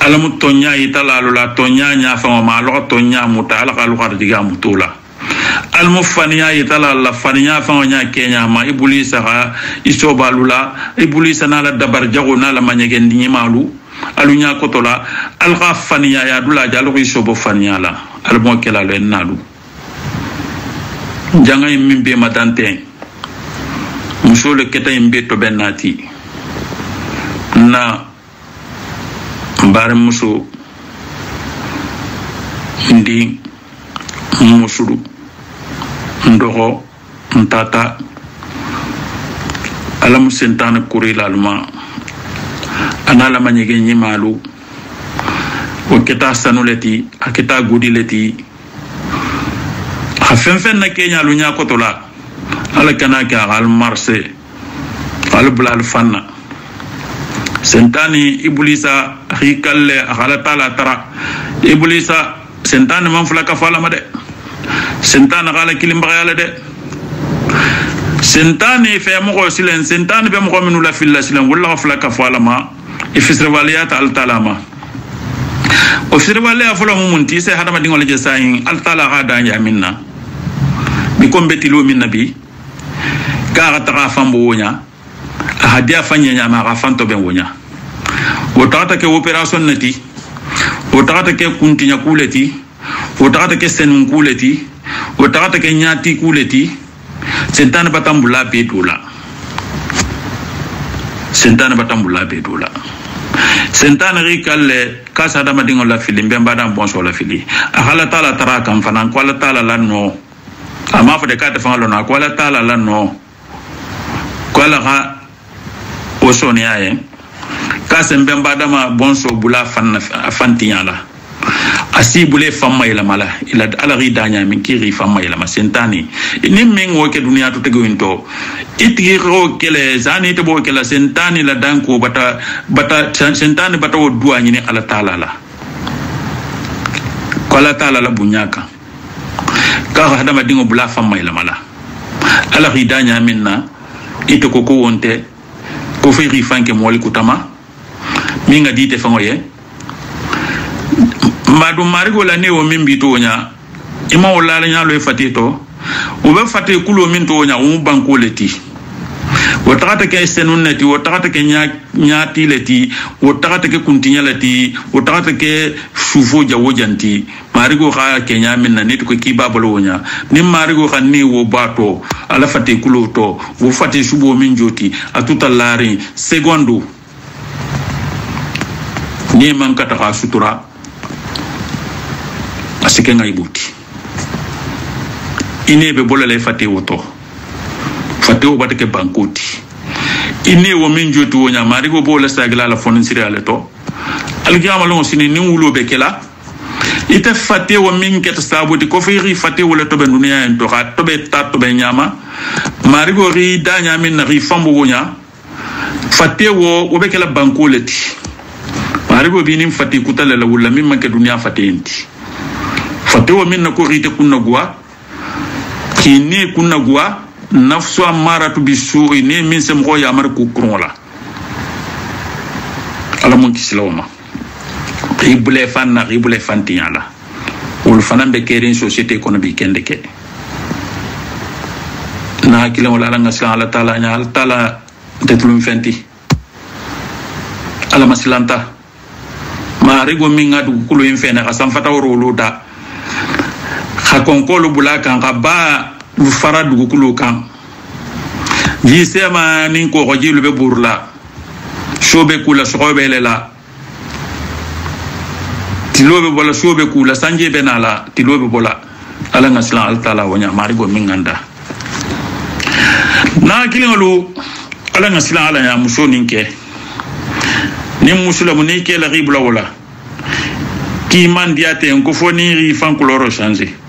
ala mutonya italalu la tonya nya fa ma lo tonya mutala qalu qardiga mutula al mufaniya itala la faniya fa nya kenya ma ibulisa ga isobalula ibulisa na la dabar jago na la manyege ndi malu alunya kotola al khafaniya ya dula jalo isobo faniya la al mo kala le nalu janga yimbe madante musole keta yimbe to benati na bare muso ndi musulu ndoho ntata ala musentana kurila alma anala manyege nyimalu o keta sanuleti aketa gudileti afenfen na kenya lunya kotola ala kana ka al marse al blal fanna sentani ibulisa hikalle ala tala tara ibulisa sentani man fulaka fala made sentana gala kilimba yala de sentani fe mo ko silen sentani be mo ko minula filla silen wala fulaka fala ma ifisra waliyat al talama o fisra waliya fala mo munti se hadama dingol je sayin al tala ga danja minna bi ko betilo min nabi ka ta fambo wonya hadia fanya nya ma fanto ben wonya o tata ke operation nati o tata ke kuntinya kuleti o tata ke senun kuleti o tata ke nyati kuleti sentana batambula bedula sentana rikalle kasa dama dingol la fili mbemba dam bonso la fili akala tala tara kam fanan ko la tala la no ama fa de kata fangalo na ko la tala la no ko la ga o sonia ye kasa mbemba dama bonso bula fantinya la asi bule famma ila mala ila ala ridanya min kiri famma ila masentani ni men wo ke dunia to tego into itiro kele zani to bo kala sentani la danko bata sentani bata wo duani ni ala taala la ko ala taala la bunyaka ka hadama dingo bula famma ila mala ala ridanya minna ite ko wonte ko fe ri fanke moli kutama mi nga dite fangoye madu marigo la ne o min bito nya ima wala la nya lo fatito o be fate kulo min to nya o banko leti o tagata ke senunnati o tagata ke nya tileti o tagata ke kuntinya leti o tagata ke sufo jawo janti marigo kha ke nya min na nit ko ki babalo nya ni marigo kha ni wo bato ala fate kulo to wo fate subo min joti atuta lari secondo ni man kata ka sutura asike ngai buti ine be bolale fate woto fate o batake bankoti ine wo min joti wonya marigo bola sagla la fonin sire ale to algiyama lo sini ni wulo be kela ite fate wo min ket saboti ko fi fate wala to be dunya en to ha to be ta to be nyama marigo ri danya min na ri fambo wonya fate wo be kela bankoleti marigo bi nim fate kutala la wala min manke dunya fate enti fate wo min na ko rite kunna gwa kini kunna gwa nafsu amaratu bisu ne min sem ko ya mar ku krola ala mon kislawma ibule fantiala ul fanambe kerin société économique kendeke na kila wala nga sa ala taala nya ala taala tetulum fenti ala masilanta ma rego min ngadu kulu infena asam fata woro da khakonkolo bulaka ngaba lu faradu kulu kan ji sema nin ko jilu be burla shobe kula shobe lela tilobe bola shobe kula sanje benala tilobe bola ala ngasla al taala wonya marigo min nganda na kilingolu ala ngasla ala ya musoninke ni musulamu ni ke la ribla wala ki mandiate ko foni ri fan koloro changer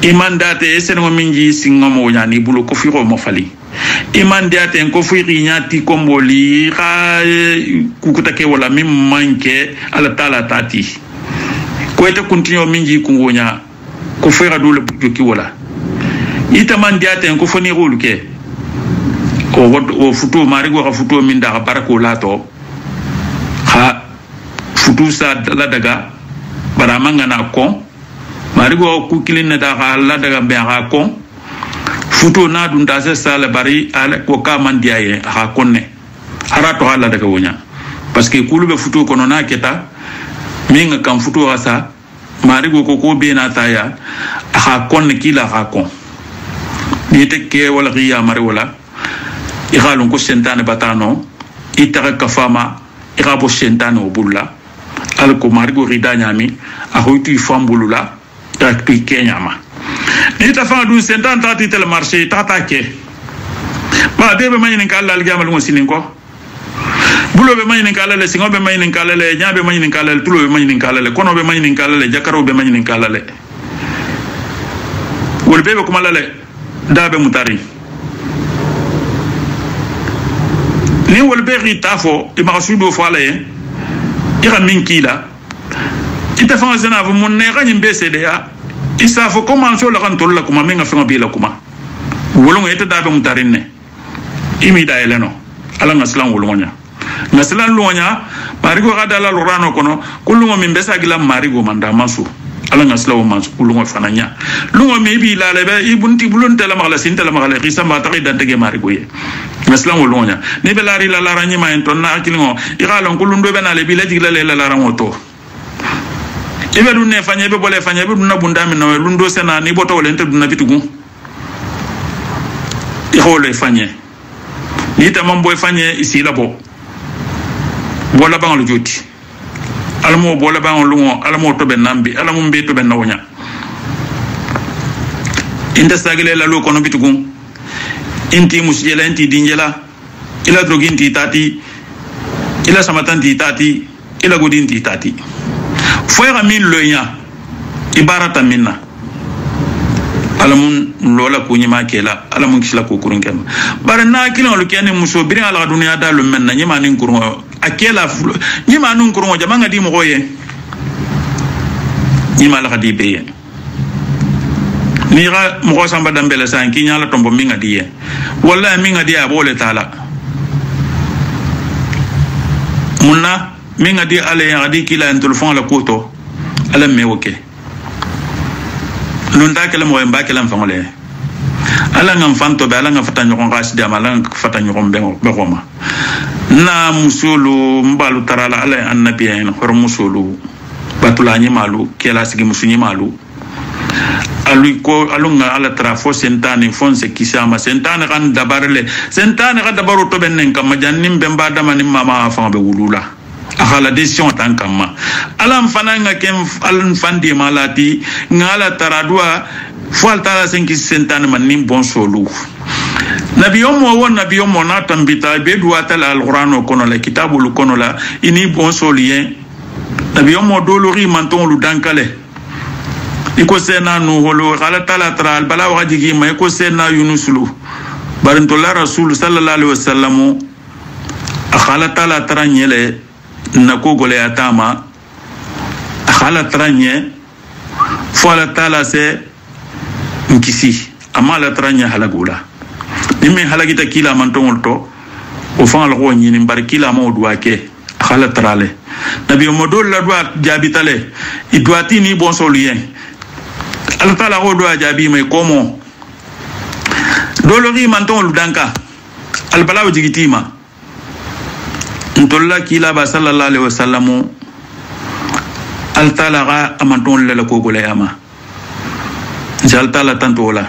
imandate esen mo minji singamo nyani bulo ko fi ko mo fali imandate ko fi nyati komboli ka kukutake wala mim manke ala tala tati ko ete continue minji kungonya ko fi radule buki wala ita mandate ko foni ruluke o futu marigo ka futu min da barako lato ha futu sa la daga baramanga na ko marigo ku kilin da la daga be ha kon futo na dun da se sala bari ala ko ka man diaye ha konne harato hala daga wonya parce que kulube futo kono na keta minga kam futo asa marigo ko be na taya ha konne kila ha kon ni tekke wala riya mari wala igalun ko sentane batano itaka kafama igabo sentane obulla al ko marigo ridanya mi a hoyti fambulula takpi kenyama ni ta fa dun sentan tati tel marché tata ke ba de be mayni kala al gamal mo sinin ko bulo be mayni kala le singo be mayni kala le nyabe mayni kala le tulo be mayni kala le kono be mayni kala le jakaro be mayni kala le wol be ko malale da be mutari ni wol be ri tafo e ma sudo fo ala ye ira min kila ita fa zena vo mon ne gani mbesede ya isa fo comment so la kan tolla kuma menga fa bi la kuma wolongo ita da be mutarinne imi da eleno ala ngaslan wolongonya ngaslan lonya marigo gada la lorano kono kulungo min besa gila marigo manda masu ala ngaslan masu kulungo fananya lungo me bi la lebe ibunti bulunte la magala sinta la magala risa ma ta da tege marigo ye ngaslan wolongonya ne be la ri la ranyi ma enton na akilingo igalon kulundo be na le bi la digla le la rangoto ibe dun ne fanya be bole fanya be dun na bunda min no lundo sena ni boto wala ente dun na bitugu i hole fanya ni tamam boy fanya isi labo bola bangalu joti alamo bola bangalu ngo alamo to be nambi alamo mbe to be nawonya inda sagale la lo kono bitugu inti musjela inti dinjela ila droginti tati ila samatanti tati ila godinti tati foyra min loya ibarata minna alamun lola ko nyima kela alamun kisla ko kurun kem bare na kilo lo kene muso birin ala dunya dalu menna nyima nin kurun akela nyima nun kurun jama ngadi mo goye nyima la khadi beye ni ga mo samba dambele san ki nyala tombo minga diye wallahi minga diye abole taala munna minga di ale ngadi kila en telefon la koto ala me woke lunda kala mo mba kala fangole ala ngam fanto be ala ngam fata nyokon gasdi am ala ngam fata nyokon be goma na musulu mbalu tarala ala annabiyen hor musulu batula nyi malu kela sigi musunyi malu alu ko alunga ala trafo sentane fonse kisama sentane kan dabarle sentane kan dabaru to bennen kam jannim be mbada manim mama fa be wulula akala decision tan kamma alam fananga kem alun fandi malati ngala taradua falta la senki sentane manim bon solu nabi yomo na tambita be duata la alquran kono la kitabul kono la ini bon solien nabi yomo dolori manton lu dankale iko sena nu holo kala tala tral bala wajigi ma iko sena yunuslu barintola rasul sallallahu alaihi wasallam akhala tala tranyele nako gole atama akhala tranye fola tala se nkisi amala tranya halagula nimme halagita kila mantongolto o fanga ko nyini bar kila ma odwake akhala trale nabi modol la doit jabitale idwati ni bon solien Allah Ta'ala ko doa jabi may komo dolori manton ludanka al balaw jigitima ntolla kila ba sallallahu alaihi wasallam al Ta'ala ga amanton la ko gole ama jal Ta'ala tantola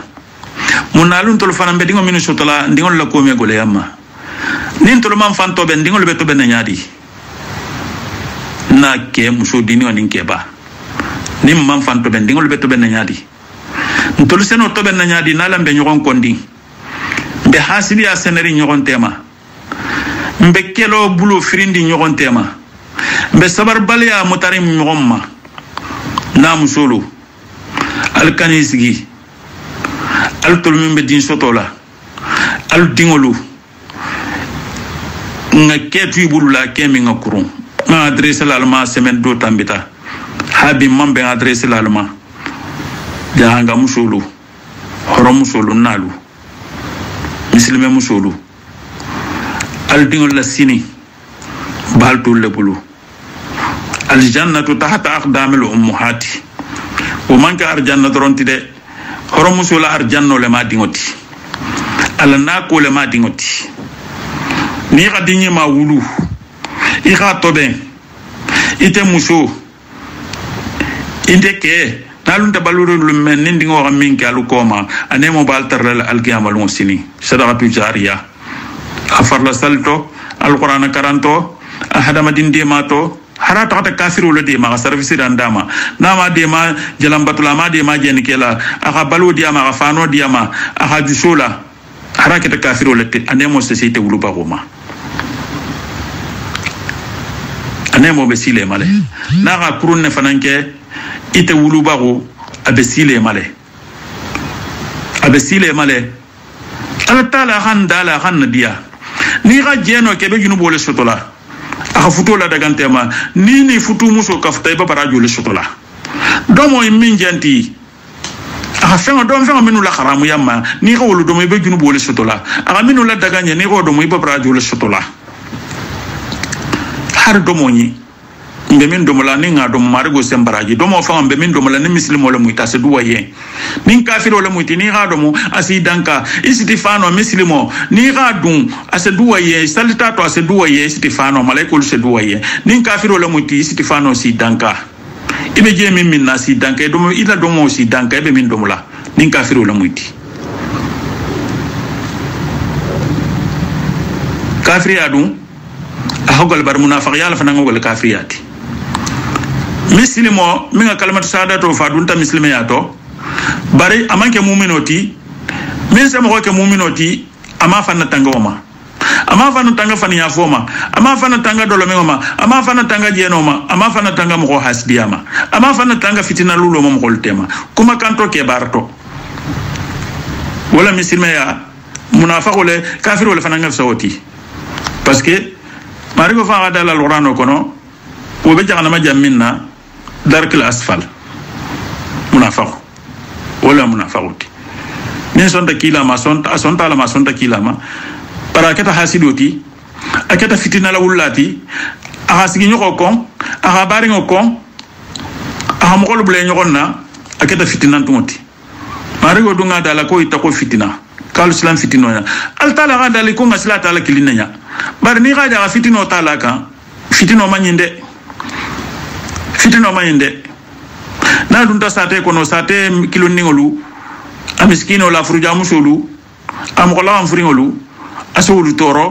munalun tol fana be dingo minu sotola ndingol la ko me gole ama nin tol man fanto be ndingol be to be nyadi na ke muso dini onin keba nim man fanto ben dingol beto ben nyadi ntolu seno to ben nyadi na lambe nyogon kondi be hasibi ya seneri nyogon tema mbe kelo bulo frindi nyogon tema be sabar balya mutarim nyogon ma na musolo al kanisigi al tol mimbe din sotola al dingolu nga ketu bulula kemi nga kurun ma adresse l'alma semaine do tambita habi mambe adresse l'alma jahanga musulu horo musulu nalu muslime musulu al dingol la sini baltu lebulu al jannatu tahta aqdamil ummuhati o manka ar jannatu ronti de horo musulu ar janno le ma dingoti ala na ko le ma dingoti ni gadinyi ma wulu ika tobe ite muso inde ke talun tabaluru lumen nindingo minki alukoma anemo baltarla alqiyama lumsini sadaqatu jariya afarla salto alquran karanto ahadama dinde mato harata kata kafiru le de ma service randama nama de ma jalambatula ma de ma jenikela aka balu dia ma fano dia ma aka jusula harakata kafiru le anemo societe wuluba goma anemo be sile male na ga kurun ne fananke ite wulubago abe sile male ala tala handala handia ni ga jeno ke be junu bole sotola aka futola dagantema ni futu muso kafta ba barajo le sotola domo min janti aka fenga dom fenga minu la kharamu yamma ni ga wolu domo be junu bole sotola aka minu la daganya ni go domo ba barajo le sotola har domo ni mbe min domola ni nga dom margo sembaraji domo fa mbe min domola ni muslimo le muita se duwaye nin kafiro le muiti ni ga domo asi danka istifano muslimo ni ga dum ase duwaye salita to ase duwaye istifano malaikul se duwaye nin kafiro le muiti istifano si danka ibe je min na si danka domo ila domo si danka ibe min domola nin kafiro le muiti kafiri adun ahogol bar munafiq yalla fa nangol kafiriyati mislimo minga kalimatu shahadatu fa dunta muslime yato bari amanke mu'minoti min se mo ke mu'minoti ama fanna tangoma ama fanna tanga fani ya foma ama fanna tanga dolo mengoma ama fanna tanga jenoma ama fanna tanga mo hasdiyama ama fanna tanga fitina lulo mo koltema kuma kanto ke barto wala muslime ya munafiqule kafirule fananga sawti parce que marigo fa dal alquran kono wo be jagana ma jamminna dark al asfal munafiq wala munafaqti min sonta kilama sonta la ma sonta kilama para keta hasidoti aketa fitina la wulati aha sigi nyoko kon aha bari ngokon aha mokol bule nyokonna aketa fitina tumoti mari go dunga dala ko itako fitina kalu islam fitino ya al tala ga dali ko ngasla tala kilinnya bar ni ga ja fitino tala kan fitino manyinde na dunta sate kono sate kilo ningolu amiskino la fruja musulu amkola am fringolu asulu toro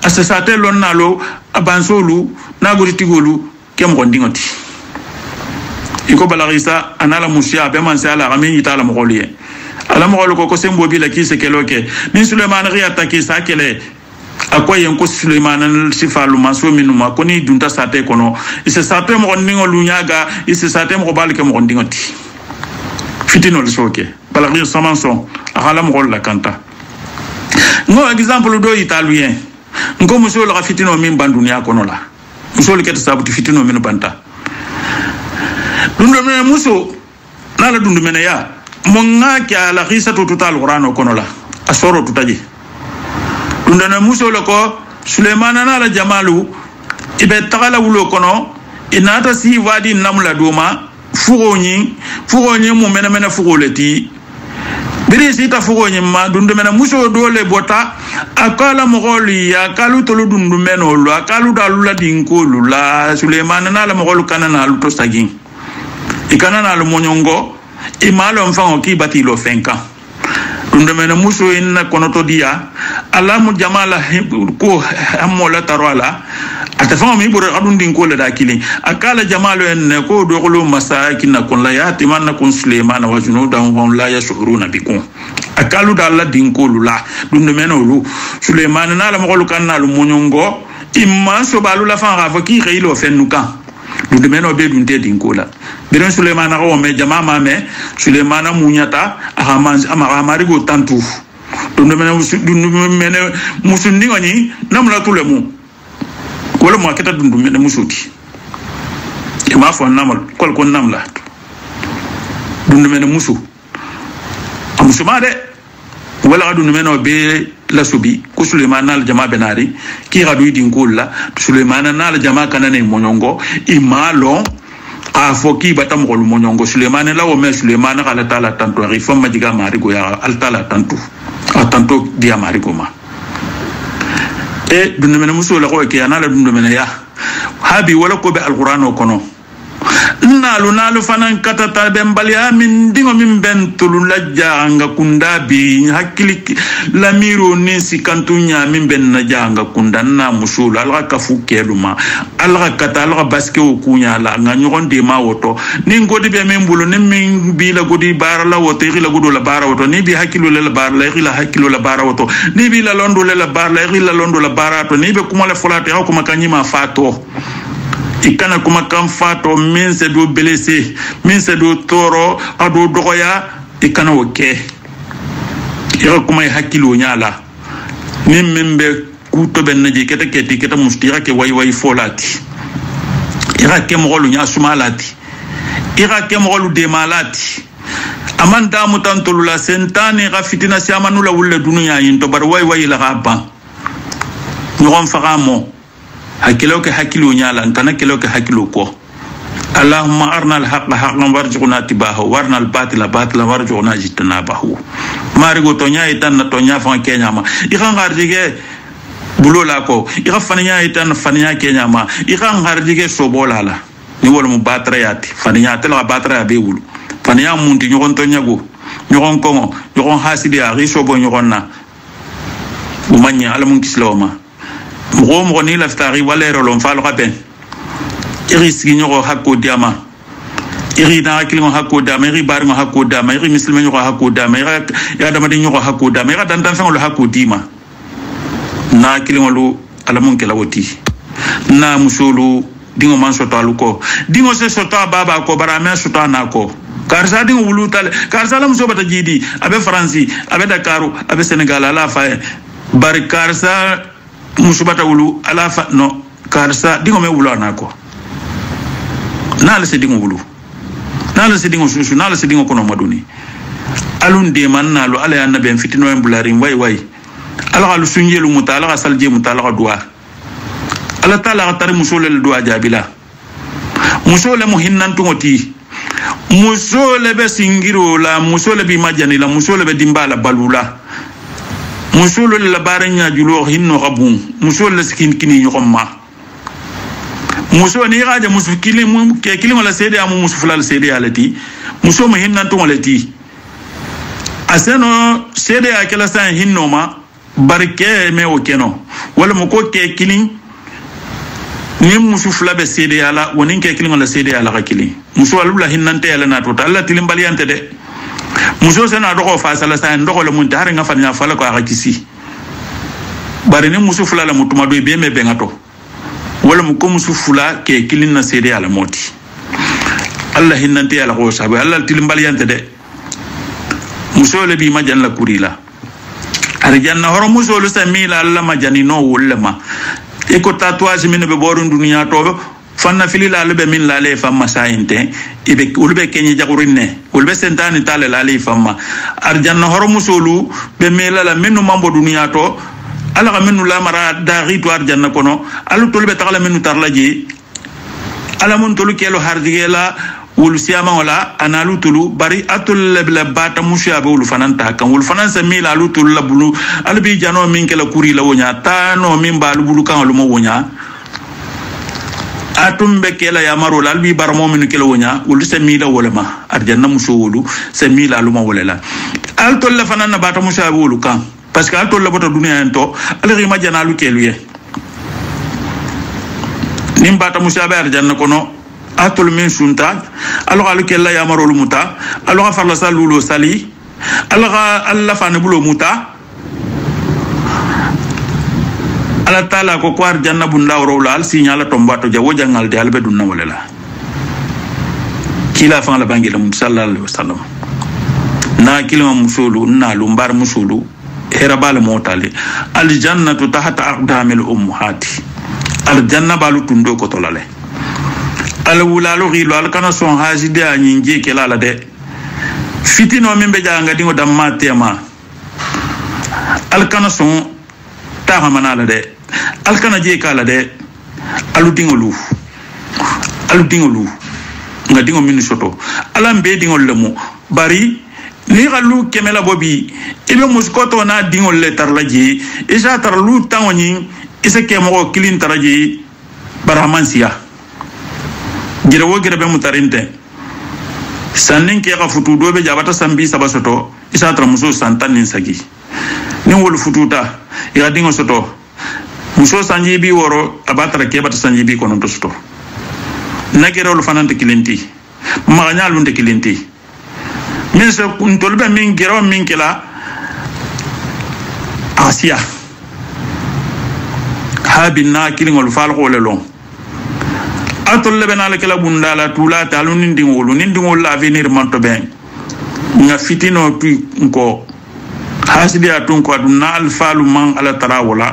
asasate lonnalo abansolu nagori tigolu kem gondingoti iko balagisa anala musia be man sala gamin itala mogoliye ala mogolo ko sembo bi la kise keloke min Suleiman ri ataki sakele akoyen ko Suleiman sifalu maso minuma koni dunta sate kono ise sate mo ngolu nyaga ise sate mo balke mo ndingoti fitino le soke balagir samanson akala mo la kanta no exemple do italien ngo muso la fitino min bandunya kono la muso le ket sabuti fitino min banta dundo me muso nala dundu mena ya mo ngaki ala qisatu total qur'ano kono la asoro tutaji dundo na muso le ko Suleiman nala jamalu ibe tagala wulo kono inata si wadi namla doma fugonyi mu mena fugoleti biri sita fugonyi ma dundu mena muso dole bota akala mogoli ya kalu tolu dundu meno lo akalu dalula dinkolu la Suleiman nala mogolu kanana luto sagin ikanana lo monyongo imalo mfango ki batilo fenka dundu mena muso inna konoto dia alamu jamala ko amola tarwala atafama mi bore adun din ko le dakili akala jamalo en ko dogolo masakin kun la yatimanna kun Suleiman wa junudan hum la yashuruna bikum akalu dalla din ko lula dundu mena lu Suleiman na la mogolu kanna lu monyongo imma so balu la fa rafa ki reilo fenuka dundu mena be dunte din ko la biren Suleiman ko me jama me Suleiman munyata amari go tantu dundu mena musundi ngani namla tulemu wala mo aketa dundu mena musuti ma fo namal kol kon namla dundu mena musu amusuma de wala dundu mena be la subi ko Suleiman al jama benari ki gadu din kolla Suleiman al jama kanane monyongo imalo afoki batam gol monyongo Suleiman la o me Suleiman ala tala tanto ri fama diga mari go ya al tala tanto atanto dia mari go ma e dundu mena muso la ko ke anala dundu mena ya habi wala ko be alquran kono nalu fanan katata bembalia min dingo min bentulu lajja nga kunda bi hakili lamiro ni sikantunya min ben na janga kunda na musul alga kafu keluma alga kata alga baske o kunya la nga nyogonde ma woto ni ngodi be men bulu ni min bi la godi bara la woto ila godo la bara woto ni bi hakilu la bara la ila hakilu la bara woto ni bi la londo la bara la ila londo la bara to ni be kuma la folate ha kuma kanyima fato ikana kuma kan fato min se do blessé min se do toro ado dogoya ikana woke ira kuma hakilo nyala min be kuto ben naji keta mustira ke way folati ira ke mogolu nya sumalati ira ke mogolu de malati amanda mutantulu la sentani ga fitina si amanu la wulle dunya yinto bar way la gaba ngon fagamo hakilo ke hakilo nyala antana kilo ke hakilo ko Allahumma arna al-haqqa haqqan warzuqna tibahu warna al-batila batilan warzuqna jitnabahu mari go tonya itan na tonya fa kenya ma ikan gardige bulola ko ika faninya itan faninya kenya ma ikan gardige sobola la ni wol mu batra yati faninya tela batra be wulu faninya munti nyogon tonya go nyogon kongo nyogon hasidi a riso bo nyogon na umanya alamun kisloma mo ni laftari wala rolon falo gaben iri siginyo hakko diama iri na akilon hakko dama iri barno hakko dama iri muslimen yo hakko dama ya dama de nyoko hakko dama ya dan tan fangolo hakko dima na akilon lu alamun kelawoti na musulu dingo man soto aluko dingo se soto baba ko barame soto na ko karsa dingo wulutal karsa lam so bata jidi abe franci abe dakaru abe senegal ala fa bar karsa musubata wulu ala fa no karsa dingo me wulu anako nala se dingo wulu nala se dingo susu nala se dingo kono maduni alun de man nalu ala ya naben fitino en bularin way ala galu sunjelu mutala ga salje mutala ga duwa ala taala ga tar musole le duwa jabila musole mu hinnantu ngoti musole be singiro la musole bi majani la musole be dimbala balula musole la baranya julo hinno gabun musole skin kini nyoma muso ni gaja musu kili mu ke kili wala sede amu musu fulal sede alati muso mu hinnantu walati aseno sede akela san hinno ma barke me o keno wala mu ko ke kili ni musu fulabe sede ala woni ke kili wala sede ala ka kili muso alula hinnante ala na tota alla tilimbali ante de muso sena doko fa sala san doko le mun tare nga fanya fala ko aka kisi bari ni musu fulala mutuma do be me bengato wala mu ko musu fula ke kilin na sede ala moti Allah hinnante ala ko sabe Allah tilimbali yante de muso le bi majan la kurila arjanna horo muso lu samila Allah majani no wolma e ko tatouage min be borun duniya to fanna filila lube min la le famma sainte ibe ulbe kenyi jagurinne ulbe sentani tale la le famma arjanna horo muso lu be mela la minu mambo duniya to ala ga minu la mara dari to arjanna kono alu tolbe tagala minu tarlaji ala mun tolu kelo hardigela wul siyama wala analu tulu bari atul lebla bata musya be wul fananta kan wul fanansa mila alu tulu la bulu albi jano min kala kuri la wonya tano min balu bulu kan lu mo wonya atum be kela ya maro albi barmo min kala wonya wul se mila wala ma arjanna muso wulu se mila lu ma wala al tol la fanana bata musya be wul kan parce que altol la bota dunia ento alri ma jana lu keluye nim bata musa ba arjanna kono atol min sunta alors alu kella ya marolu muta alors farla salulo sali alga alla fane bulo muta ala tala ko kwar janna bunda wala al signala tombato jawo jangal de albe dunna wala kila fa la bangila sallallahu alaihi wasallam na kilma musulu na lumbar musulu herabal motale al jannatu tahta aqdamil ummahati al janna balu tundo ko tolale al wulalu ghilo al kana son hajide anyinje kelala de fitino min be janga dingo damma tema al kana son taha manala de al kana je kala de alu dingolu nga dingo min soto alam be dingo lemu bari ni galu kemela bobi ibe muskoto na dingol le tarlaji isa tarlu tawni isa kemo kilin taraji baramansiya jirawo girabe mutarinte sannin ke ga futu dobe jabata sambi sabasoto isa tra muso santanin sagi ni wol fututa ya dingo soto muso sanjibi woro abatra ke bata sanjibi kono to soto nagero fanante kilinti maganya lunde kilinti min se kuntolbe min gero min kila asia habin na kilingol falqo lelon atol lebe na la kala bundala tula talu nindingol la avenir manto ben nga fitino tu ko hasidi atun ko aduna alfalu man ala tarawala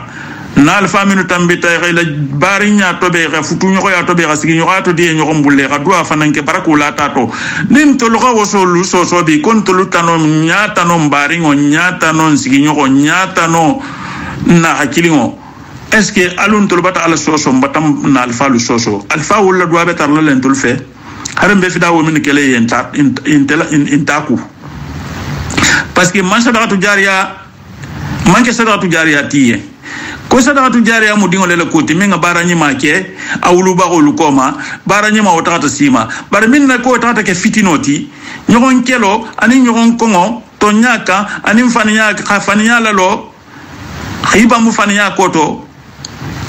na alfa minu tambita ila barinya tobe ga futu nyoko ya tobe ga sigi nyoko to die nyoko mbulle ga dua fananke barakula tato nin to loga wosolu so bi kon to lutano nyata no baringo nyata no sigi nyoko nyata no na hakilingo est ce que alun to bata ala soso mbatam na alfa lu soso alfa wala dua betar la len to fe harambe fi dawo min kele yenta intaku parce que man sadaqatu jariya man ke sadaqatu jariya tiye ko sadaqatu jariya mu dingo le ko timi nga baranyi make awulu ba ko koma baranyi ma wota sima bar min na ko tata ke fitinoti nyogon kelo ani nyogon kongo to nyaka ani faniya ka faniya la lo khiba mu faniya ko to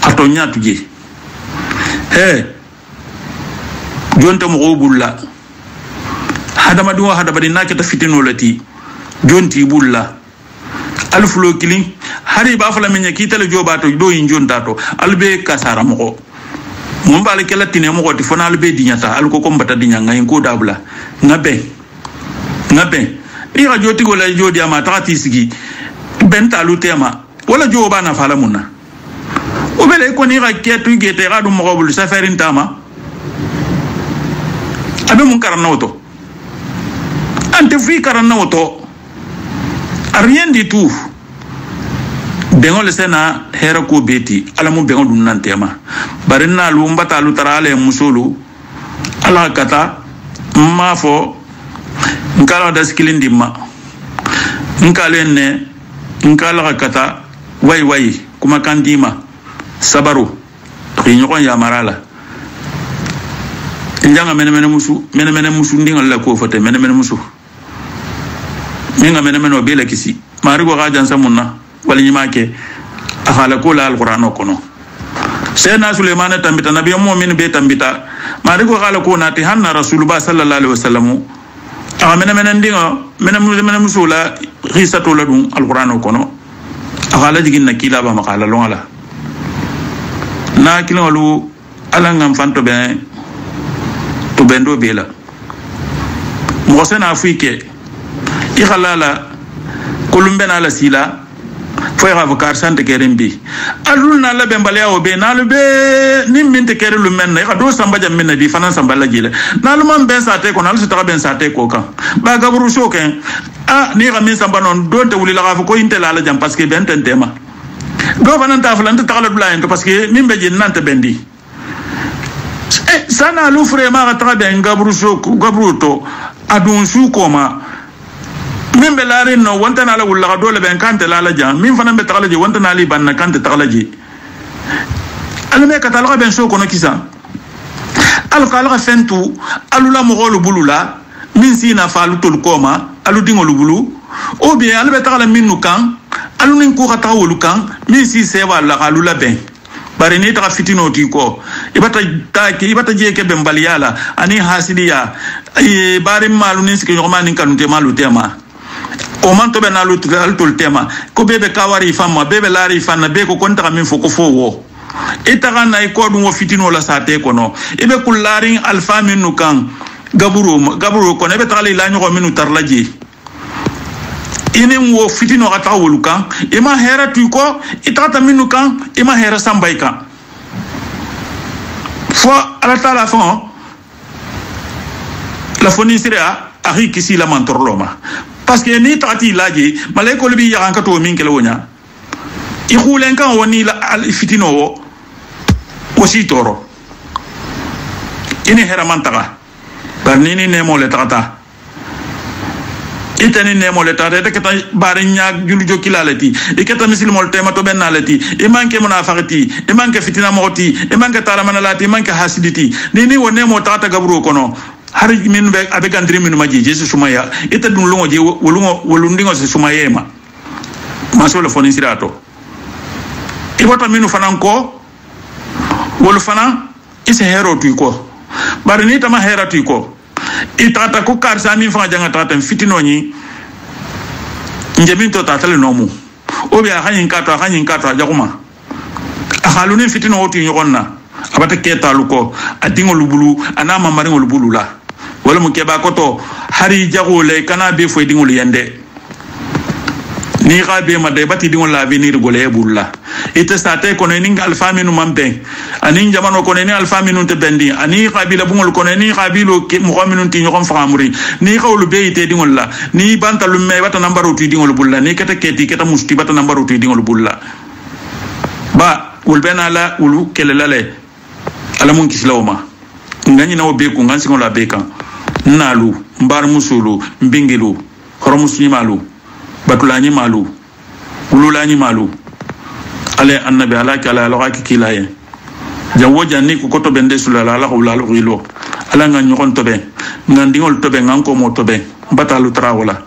ato nyatuje jonta mo bulla hadama do hadaba dina ke ta fitino lati jonti bulla alflo kilin hari ba fala men kitale jobato do yin jonta to albe kasara mo mo bale kala tine mo ti fona albe dinyata alko ko mbata dinya ngay ko dabla ngabe ira joti gola jodi ama tati sigi benta lutema wala joba na fala munna o bele ko ni ga ketu gete ga dum mo bul safarin tama abe mun karna auto ante fi karanna woto rien du tout bengo le sena hera ko beti alamu bengo dun nan tema barina lu mbata lu tarale musulu ala kata mafo nkala da skilindi ma nkalenne nkala kata way kuma kandima sabaru riñokon ya marala njanga mene musu ndingal la ko fote mene musu minga mene obela kisi marigo ga jansa munna wala nyimake akhala ko la alquran kono sayna sulaiman tambita nabiy mu'min be tambita marigo khala ko nati hanna rasulullah sallallahu alaihi wasallam aga mene ndinga mene musula risato la dum alquran kono akhala jigin nakila ba makala longala na kilolu alangam fanto ben to bendo bela mo sena afrique ikhalala kolumbena la sila foi avocat sante kerembi alul na la bembalya obe na lu be nim minte kere lu men na do samba jam men di fanan samba la jile na lu man ben sate ko na lu sita ben sate ko kan ba gabru shoken ni ga min samba non do te wuli la ga ko inte la jam parce que ben tentema do fanan ta falan ta kala dulayen to parce que min be jin nante bendi sana lu frère ma ga tra ben gabru shok gabru to adun su koma min be larin no wanta na la wulla dole ben kante la jam min fana be tagalaji wanta na li banna kante tagalaji alme ka talga ben so kono kisa al kala fentu alula mogolu bulula min sina falu tol koma alu dingolu bulu o bien albe tagala minnu kan alu nin ko ka tawulu kan min si se wala alula ben bari ni taga fitino ti ko ibata je ke ben baliyala ani hasidiya bari malu nin sikki nyoma nin kanute malu tema o man to be na lu tul tema ko bebe kawari famma bebe lari fanna be ko konta min foko fowo itaga na ko dum fitino la sate ko no ibe kullarin alfa minu kan gaburo ko ne be tali la nyoko minu tarlaji inen wo fitino ata wolu kan ima hera tu ko itata minu kan ima hera sambay kan fo ala tala fon la fonisira ari kisi la mantorloma parce que ni tati laji malaiko bi yaran ka to min kele wonya i khulen kan woni la fitino wo aussi toro ini hera mantaka bar ni nemo le tata itani nemo le tata de kata bare nyaag julu jokilalati e kata misilmol tema to benalati e manke munafaqati e manke fitina moti e manke taramanalati e manke hasiditi ni wonemo tata gabru kono hari min be abe gandri min maji jesu sumaya ita dun longo je wolundingo se sumayema masolo foni sirato ibota minu fanan ko wol fana ise hero tu ko bari ni tama hera tu ko itata ko karsa min fa janga tata fitino ni njemin to tata le nomu obi a hanin kato jakuma a haluni fitino oti nyonna abata keta luko adingo lubulu anama maringo lubulu la wala mu keba koto hari jagole kana be fo dingol yende ni ga be ma de bati dingol la venir gole bulla ite sate kono ni alfa minu mambe ani jamano kono ni alfa minu te bendi ani qabila bungol kono ni qabilo ke mu'minun ti nyokon famuri ni qawlu be ite dingol la ni bantalu me bata nambaru ti dingol bulla ni kete keti keta musti bata nambaru ti dingol bulla ba wul benala wulu kelelale alamun kislawma ngani na obe ku ngansi ngola beka nalu mbar musulu mbingilu horomusni malu batulani malu ululani malu ale annabi alaki ala alaki kilaye jawo janni ko to bende sulala ala ko lalo rilo ala nga nyokon tobe ngandingol tobe nganko mo tobe batalu trawala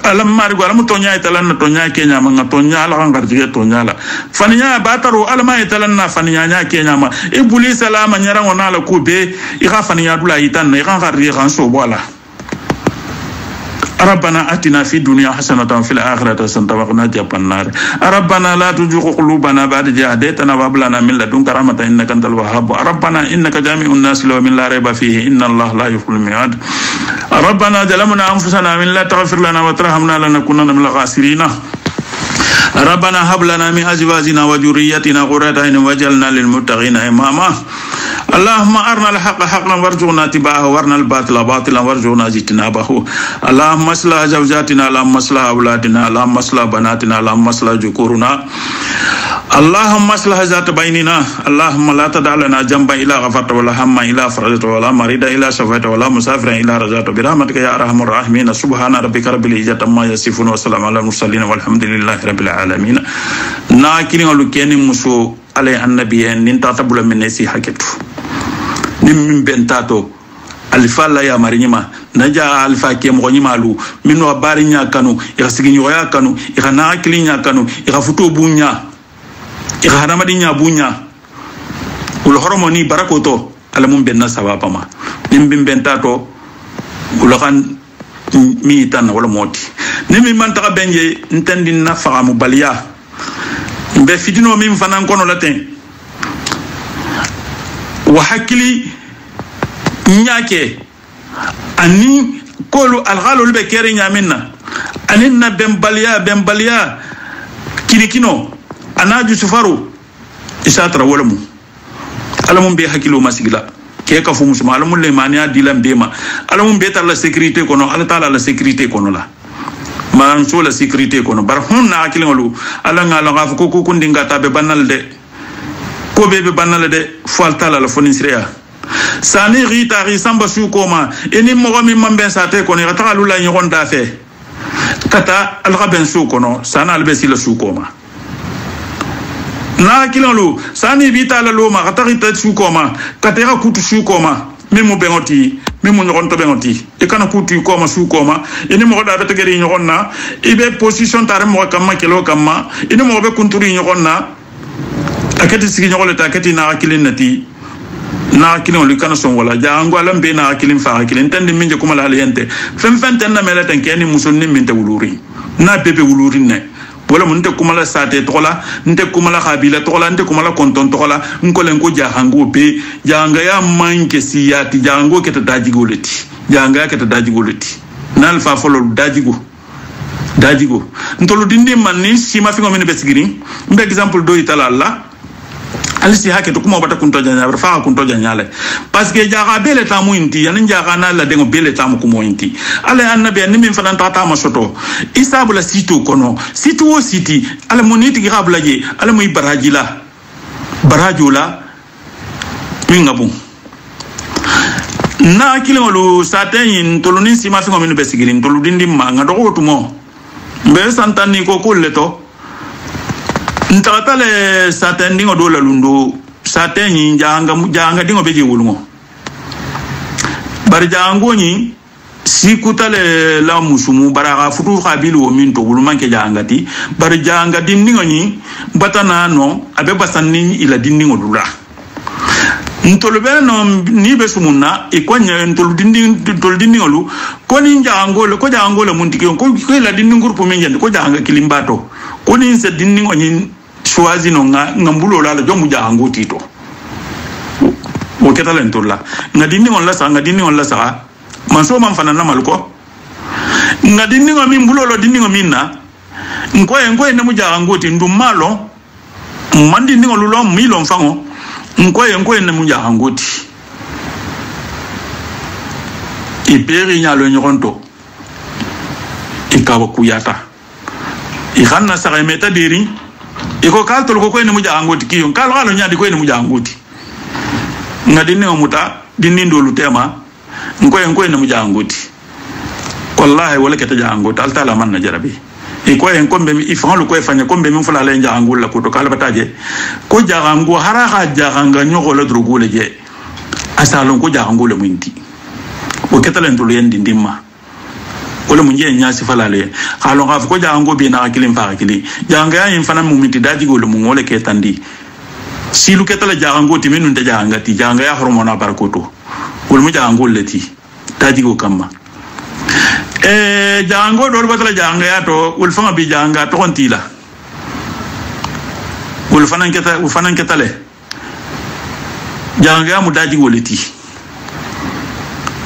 alam mari go alam tonya italan na tonya kenya ma tonya ala kan garjige tonya la faninya bataru alama italan na faninya nya kenya ma e buli salama nyara ngona la kube i ga faninya dula itan na kan garjige kan so bola ربنا آتنا في الدنيا حسنة وفي الآخرة حسنة وقنا عذاب النار ربنا لا تزغ قلوبنا بعد إذ هديتنا وهب لنا من لدنك رحمة إنك أنت الوهاب ربنا إنك جامع الناس ليوم لا ريب فيه إن الله لا يخلف الميعاد ربنا ظلمنا أنفسنا من لا تغفر لنا وترحمنا لنكونن من الخاسرين ربنا هب لنا من أزواجنا وذرياتنا قرة أعين واجعلنا للمتقين إماما اللهم أرنا الحق حقا وارزقنا اتباعه وارنا الباطل باطلا وارزقنا اجتنابه اللهم اصلح زوجاتنا اللهم اصلح أولادنا اللهم اصلح بناتنا اللهم اصلح ذكورنا اللهم اصلح ذات بيننا اللهم لا تدع لنا ذنبا إلا غفرته ولا هما إلا فرجته ولا مريضا إلا شفيته ولا مسافرا إلا رجعته برحمتك يا أرحم الراحمين سبحان ربك رب العزة عما يصفون وسلام على المرسلين والحمد لله رب العالمين ناكين لكين مسو على النبي ننتا تبول من نسي حكتو نمن بنتاتو alfa la ya marinyima naja alfa ke mo nyima lu minno bari nya kanu irasigi nyoya kanu irana kilinya kanu irafuto bunya irana madinya bunya ul hormoni barakoto alamun benna sababa ma nimbim bentato ulakan mi tan wala moti nimi man ta benje ntandi na faamu baliya be fidino min fanan kono latin wa hakili nyake ani kolu alghalu be kere nyamina aninna bembalia kinikino anaju sufaru isatra walamu alamun be hakilo masigla ke ka fu musuma alamun le mania dilam bema alamun be tar la sécurité kono ala taala la sécurité kono la man so la sécurité kono bar hunna akilolu ala ngala ngafu ko kundinga tabe banalde ko bebe banalde falta la fonisrea sani rita ri samba su koma eni mo mi mambe sa te kono rata lula nyon da fe kata algaben su kono sana albesi la su koma na kilolu sani vita la loma kata rita su koma kata kutu su koma memo bengoti memo nyon to bengoti e kana kutu koma su koma eni mo da bete geri nyon na ibe position tare mo kamma kilo kamma eni mo be kunturi nyon na akati sigi nyon ta akati na kilin nati na kilin lu kana son wala jango alam be na kilin fa kilin tande minje kuma la yente fen tan na mele tan keni musunni min te wuluri na bebe wuluri ne wala mun te kuma la sate tola nte kuma la khabila tola nte kuma la konton tola nkolen ko jahango be janga ya manke siyati jango keta dajigo leti janga keta dajigo leti nal fa folo dajigo ntolu dindi manni sima fi ngomene besigiri mbe example do itala Allah alisi hake to kuma bata kunto janya fa kunto janya le parce que jaga bele tamu inti yanin jaga na la dengo bele tamu kumo inti ale annabi ni min fanan tata ma soto isabula sito kono sito o siti ale moniti gabla je ale muy barajula min ngabu na kilolu saten toluni sima fi ngomini besigirin tolu dindi ma ngado to mo be santani ko kulleto ntakatale saten dingo do la lundo saten yin janga dingo beje wulungo bar jango ni sikutale la musumu baraga futu khabilu o min to wulman ke jangati bar janga dingo ni batana no abe basanni ila dingo dula ntolbe no ni be sumunna e konya ntol dingo lu ko ni jango ko jango le muntiki ko la dingo groupe men jande ko janga kilimbato ko ni se dingo ni choisi no ngambulo la jomu jango tito o ketala ntola ngadini on la sa ngadini on la sa manso man fana na maluko ngadini ngomi mbulo lo dini ngomi na ngoye ne mu jango ti ndum malo mandi ni ngolulo milo mfango ngoye ne mu jango ti iperi nyalo nyoronto ikawa kuyata ikanna sa meta diri iko kalto ko ne mu jangoti kiyo kal galo nyaadi ko ne mu jangoti ngadini omuta dinni ndolu tema ngoye ne mu jangoti wallahi wala keta jangoti altala man na jarabi iko en kombe mi ifan ko fanya kombe mi fula la jangul la ko to kala bataje ko jango haraka janga nyoko la drogole je asalon ko jango le munti o keta len tulu yendi ndimma wala munje nyasi falale xalo xaf ko jango bi na kilim fa kili janga ya yin fana mumiti daji gol mu ngole ke tandi silu ketala jango ti minu nda janga ti janga ya hormona barkoto wala mu jango leti daji go kamma jango do batala janga ya to wal fanga bi janga to kontila wal fana ketale janga ya mu daji go leti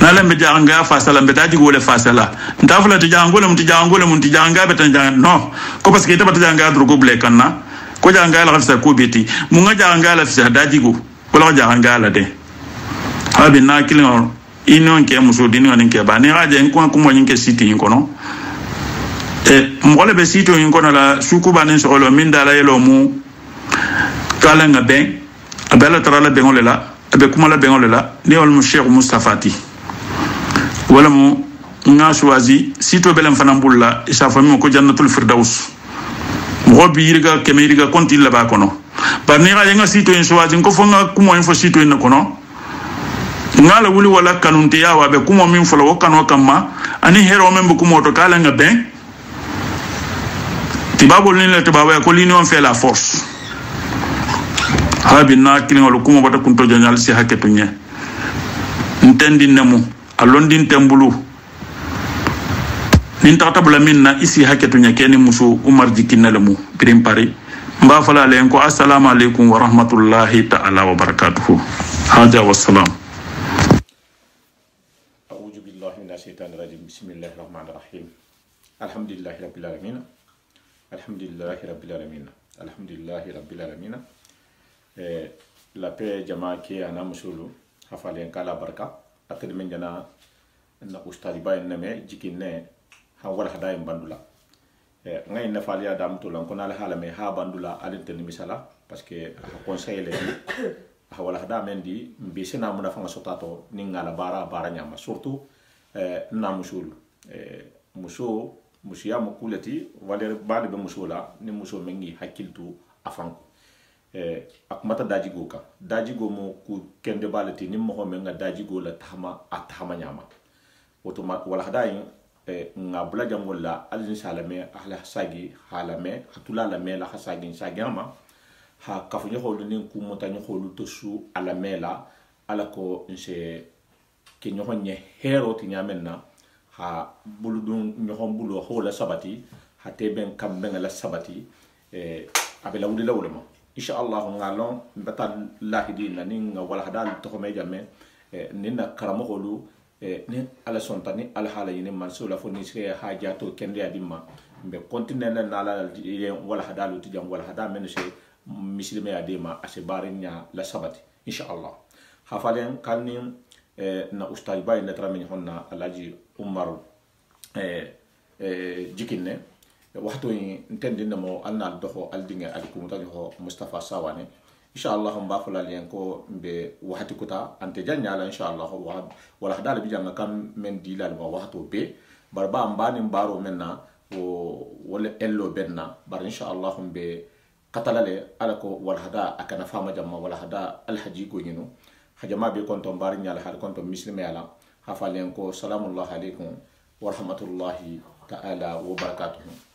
nala mbe janga fasala mbe daji gole fasala ntafula to jangole mun ti janga betan janga no ko parce que tabata janga drogo ble kanna ko janga la fisa ko beti mun ga janga la fisa daji go wala janga la de habi na kilin inion ke muso dini ngani ke ba ni aje en ko mo nyin ke siti yin kono mo le be siti yin kono la suku ba nin so lo min dala yelo mu kala nga ben abela tarala ben olela abe kuma la ben olela ni wal mu Cheikh Moustapha Ti wala mu nga choisi sito belen fana bulla isa fami ko jannatul firdaus mo bi yirga kemiriga konti la ba kono par ni ga nga sito en choisi ko fo nga kuma info sito en kono ngala wuli wala kanunte ya wa be kuma min folo wakano kama ani hero membu kuma to kala nga ben tibabol ni le tibawa ko l'union fait la force habi na kilin wala kuma bata kunto jonal si haketu nya ntendi nemu alondin tembulu nin tatabula minna isi haketu nya keni muso Umar jikinna lemu prim pari mba fala len ko assalamu alaikum wa rahmatullahi ta'ala wa barakatuh hada wassalam. الشيطان الرجيم بسم الله الرحمن الرحيم الحمد لله رب العالمين الحمد لله رب العالمين الحمد لله رب العالمين la paix jama ke ana musulu hafalen kala barka atel men jana na ustadi bay neme jikinne ha wala hada bandula ngay na faliya dam to lan ko na la halame ha bandula alinte ni misala parce que conseil le ha wala hada men di bi sina mu na fa sotato ni ngala bara nyama surtout na musul musuya mukulati wala bale be musula ni muso mengi hakiltu afan akmata dajigo ka dajigo mo ku kende balati ni mo menga dajigo la tahama nyama automat wala hadayin nga bula jam wala alin salame ahla sagi halame hatula la mela hasagi sagama ha kafunyo holu ni ku montagne holu to su ala mela ala ko nse ke ñoxon ñe hero ti ñamenna ha buludun ñoxon bulo hola sabati ha teben kam ben la sabati abela wudi lawlama insha Allah ngalon batal lahidina ni nga wala hadal to ko mejamme ninna karamo holu ni ala sontani ala hala yini mansula fo ni se hajato kende adimma be continue na la wala hadalu ti jam wala hada men se muslime adima asibarinya la sabati insha Allah ha falen kanin na ustad bay na tramini honna alaji Umar jikinne waxtu ntendina mo annal doxo aldinga alikum tani ho Mustafa Sawane inshallah mba fala len ko be waxati kuta ante janyala inshallah wala dal bi janga kam men dilal ma waxtu be barba mbani mbaro menna wala ello benna bar inshallah be qatalale alako wala hada akana fama jamma wala hada alhaji ko nyino hajama be konto mbari nyala hal konto muslimi ala hafalen ko salamullahi alaikum wa rahmatullahi ta'ala wa barakatuh.